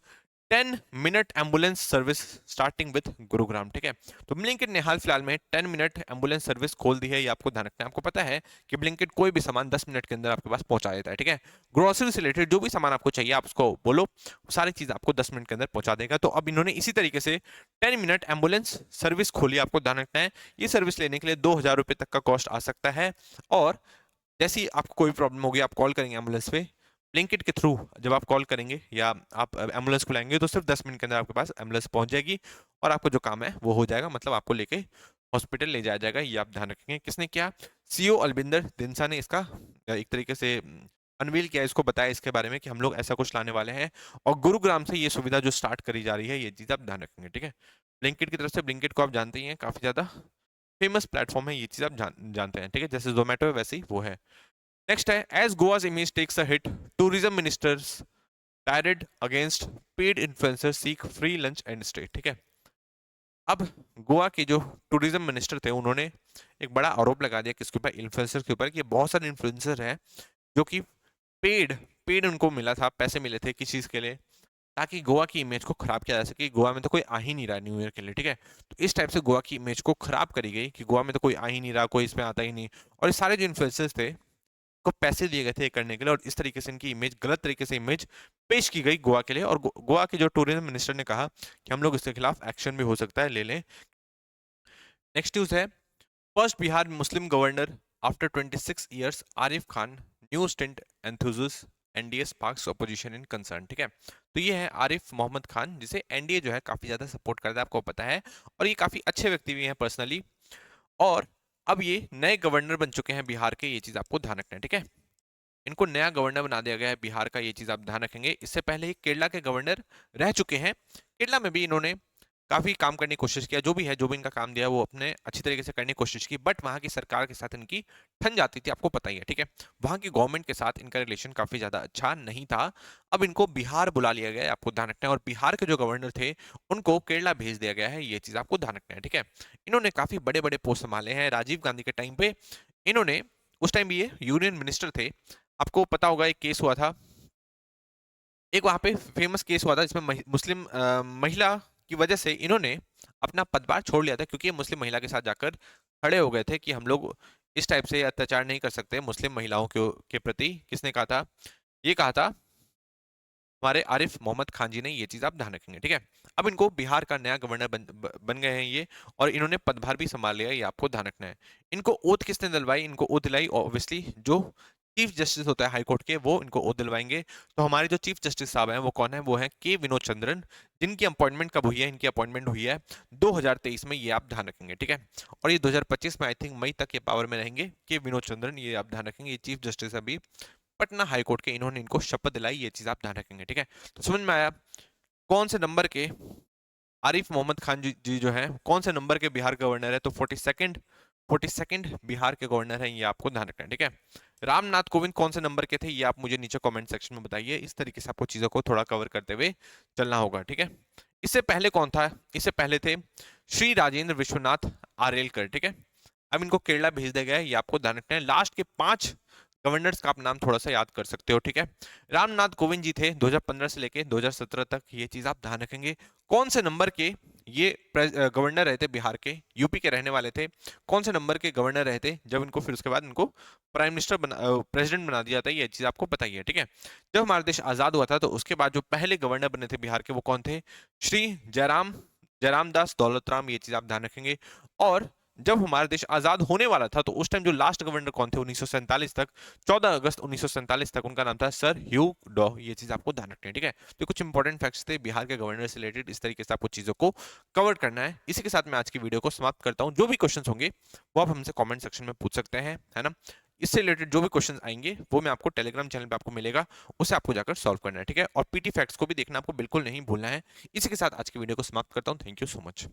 10 minute ambulance service starting with Gurugram, ठीक है। तो ब्लिंकिट ने हाल फिलहाल में 10 मिनट एम्बुलेंस सर्विस खोल दी है। ये आपको ध्यान रखना है। आपको पता है कि ब्लिंकिट कोई भी सामान 10 मिनट के अंदर आपके पास पहुंचा देता है, ठीक है। ग्रोसरी से रिलेटेड जो भी सामान आपको चाहिए, आप उसको बोलो, सारी चीज आपको 10 मिनट के अंदर पहुंचा देगा। तो अब इन्होंने इसी तरीके से 10 मिनट एम्बुलेंस सर्विस खोली। आपको ध्यान रखना है, ये सर्विस लेने के लिए 2,000 रुपये तक का कॉस्ट आ सकता है। और जैसे ही आपको कोई प्रॉब्लम होगी, आप कॉल करेंगे एम्बुलेंस पे, ब्लिंकिट के थ्रू जब आप कॉल करेंगे या आप एम्बुलेंस को लाएंगे, तो सिर्फ 10 मिनट के अंदर आपके पास एम्बुलेंस पहुंच जाएगी और आपको जो काम है वो हो जाएगा। मतलब आपको लेके हॉस्पिटल ले जाया जाएगा। ये आप ध्यान रखेंगे। किसने किया? सीईओ अलबिंदर दिनसा ने इसका एक तरीके से अनवील किया, इसको बताया इसके बारे में कि हम लोग ऐसा कुछ लाने वाले हैं। और गुरुग्राम से ये सुविधा जो स्टार्ट करी जा रही है, ये चीज़ आप ध्यान रखेंगे, ठीक है। ब्लिंकिट की तरफ से, ब्लिंकिट को आप जानते ही हैं, काफ़ी ज़्यादा फेमस प्लेटफॉर्म है। ये चीज़ आप जानते हैं, ठीक है। जैसे जोमेटो है वैसे ही वो है। नेक्स्ट है as Goa's image takes a hit, tourism minister's tirade against paid influencer seek free lunch and stay, ठीक है। अब गोवा के जो टूरिज्म मिनिस्टर थे, उन्होंने एक बड़ा आरोप लगा दिया किसके ऊपर? इन्फ्लुएंसर के ऊपर, कि बहुत सारे इन्फ्लुएंसर हैं जो कि पेड पेड उनको मिला था, पैसे मिले थे किस चीज के लिए? ताकि गोवा की इमेज को खराब किया जा सके। गोवा में तो कोई आ ही नहीं रहा न्यू ईयर के लिए, ठीक है। तो इस टाइप से गोवा की इमेज को खराब करी गई कि गोवा में तो कोई आ ही नहीं रहा, कोई इसमें आता ही नहीं। और ये सारे जो इन्फ्लुएंसर्स थे को पैसे दिए गए थे ये करने के लिए, और इस तरीके से इनकी इमेज, गलत तरीके से इमेज पेश की गई गोवा के लिए। और गोवा के जो टूरिज्म मिनिस्टर ने कहा कि हम लोग इसके खिलाफ एक्शन भी हो सकता है, ले लें। नेक्स्ट न्यूज है first Bihar Muslim governor after 26 years Arif Khan new stint enthusiast NDA sparks opposition in concern, ठीक है। तो ये है आरिफ मोहम्मद खान, जिसे एनडीए जो है काफी ज्यादा सपोर्ट करता है, आपको पता है। और ये काफी अच्छे व्यक्ति भी हैं पर्सनली। और अब ये नए गवर्नर बन चुके हैं बिहार के, ये चीज आपको ध्यान रखना है, ठीक है। इनको नया गवर्नर बना दिया गया है बिहार का, ये चीज आप ध्यान रखेंगे। इससे पहले ही केरला के गवर्नर रह चुके हैं। केरला में भी इन्होंने काफी काम करने की कोशिश किया, जो भी है, जो भी इनका काम दिया है वो अपने अच्छी तरीके से करने की कोशिश की। बट वहां की सरकार के साथ इनकी ठन जाती थी, आपको पता ही है, ठीक है। वहां की गवर्नमेंट के साथ इनका रिलेशन काफी ज्यादा अच्छा नहीं था। अब इनको बिहार बुला लिया गया है, आपको ध्यान रखना है। और बिहार के जो गवर्नर थे उनको केरला भेज दिया गया है, ये चीज आपको ध्यान रखना है, ठीक है। इन्होंने काफी बड़े बड़े पोस्ट संभाले हैं। राजीव गांधी के टाइम पे इन्होंने, उस टाइम भी ये यूनियन मिनिस्टर थे। आपको पता होगा एक केस हुआ था, एक वहां पे फेमस केस हुआ था जिसमें मुस्लिम महिला की वजह से इन्होंने अपना पदभार छोड़ लिया था, क्योंकि ये मुस्लिम महिला के साथ जाकर खड़े हो गए थे कि हम लोग इस टाइप से अत्याचार नहीं कर सकते मुस्लिम महिलाओं के प्रति। किसने कहा था? ये कहा था हमारे आरिफ मोहम्मद खान जी ने, ये चीज आप ध्यान रखेंगे, ठीक है। अब इनको बिहार का नया गवर्नर बन गए हैं ये, और इन्होंने पदभार भी संभाल लिया, ये आपको ध्यान रखना है। इनको ओथ किसने दिलवाई? इनको ओथ दिलाई ऑब्वियसली जो चीफ जस्टिस होता है हाई कोर्ट के, वो इनको ओथ दिलवाएंगे। तो हमारे जो चीफ जस्टिस साहब हैं वो कौन है? वो हैं के विनोद चंद्रन, जिनकी अपॉइंटमेंट कब हुई है? इनकी अपॉइंटमेंट हुई है 2023 में, ये आप ध्यान रखेंगे, ठीक है। और ये 2025 में आई थिंक मई तक ये पावर में रहेंगे के विनोद चंद्रन, ये आप ध्यान रखेंगे। ये चीफ जस्टिस अभी पटना हाई कोर्ट के, इन्होंने इनको शपथ दिलाई, ये चीज आप ध्यान रखेंगे, ठीक है। तो समझ में आया कौन से नंबर के आरिफ मोहम्मद खान जी जो हैं, कौन से नंबर के बिहार गवर्नर है? तो 42nd बिहार के गवर्नर हैं, ये आपको ध्यान रखना है, ठीक है। रामनाथ कोविंद कौन से नंबर के थे? ये आप मुझे नीचे कमेंट सेक्शन में बताइए। इस तरीके से आपको चीजों को थोड़ा कवर करते हुए चलना होगा, ठीक है। इससे पहले कौन था? इससे पहले थे श्री राजेंद्र विश्वनाथ आरेलकर, ठीक है। अब इनको केरला भेज दिया गया है, ये आपको ध्यान रखना है। लास्ट के 5 गवर्नर्स का आप नाम थोड़ा सा याद कर सकते हो, ठीक है। रामनाथ कोविंद जी थे 2015 से लेके 2017 तक, ये चीज आप ध्यान रखेंगे। कौन से नंबर के ये गवर्नर रहे थे बिहार के? यूपी के रहने वाले थे। कौन से नंबर के गवर्नर रहे थे जब इनको फिर उसके बाद इनको प्राइम मिनिस्टर प्रेसिडेंट बना दिया था? ये चीज आपको पता ही है, ठीक है। जब हमारा देश आजाद हुआ था तो उसके बाद जो पहले गवर्नर बने थे बिहार के, वो कौन थे? श्री जयराम जयराम दास दौलत राम, ये चीज आप ध्यान रखेंगे। और जब हमारा देश आजाद होने वाला था तो उस टाइम जो लास्ट गवर्नर कौन थे 1947 तक, 14 अगस्त 1947 तक, उनका नाम था सर ह्यू डॉ। ये चीज आपको ध्यान रखनी है, ठीक है। तो कुछ इंपॉर्टेंट फैक्ट्स थे बिहार के गवर्नर से रिलेटेड, इस तरीके से आपको चीजों को कवर करना है। इसी के साथ मैं आज की वीडियो को समाप्त करता हूँ। जो भी क्वेश्चन होंगे वो आप हमसे कॉमेंट सेक्शन में पूछ सकते हैं, है ना। इससे रिलेटेड जो भी क्वेश्चन आएंगे वो मैं आपको टेलीग्राम चैनल पे आपको मिलेगा, उसे आपको जाकर सॉल्व करना है, ठीक है। और पीटी फैक्ट्स को भी देखना आपको बिल्कुल नहीं भूलना है। इसी के साथ आज की वीडियो को समाप्त करता हूँ। Thank you so much.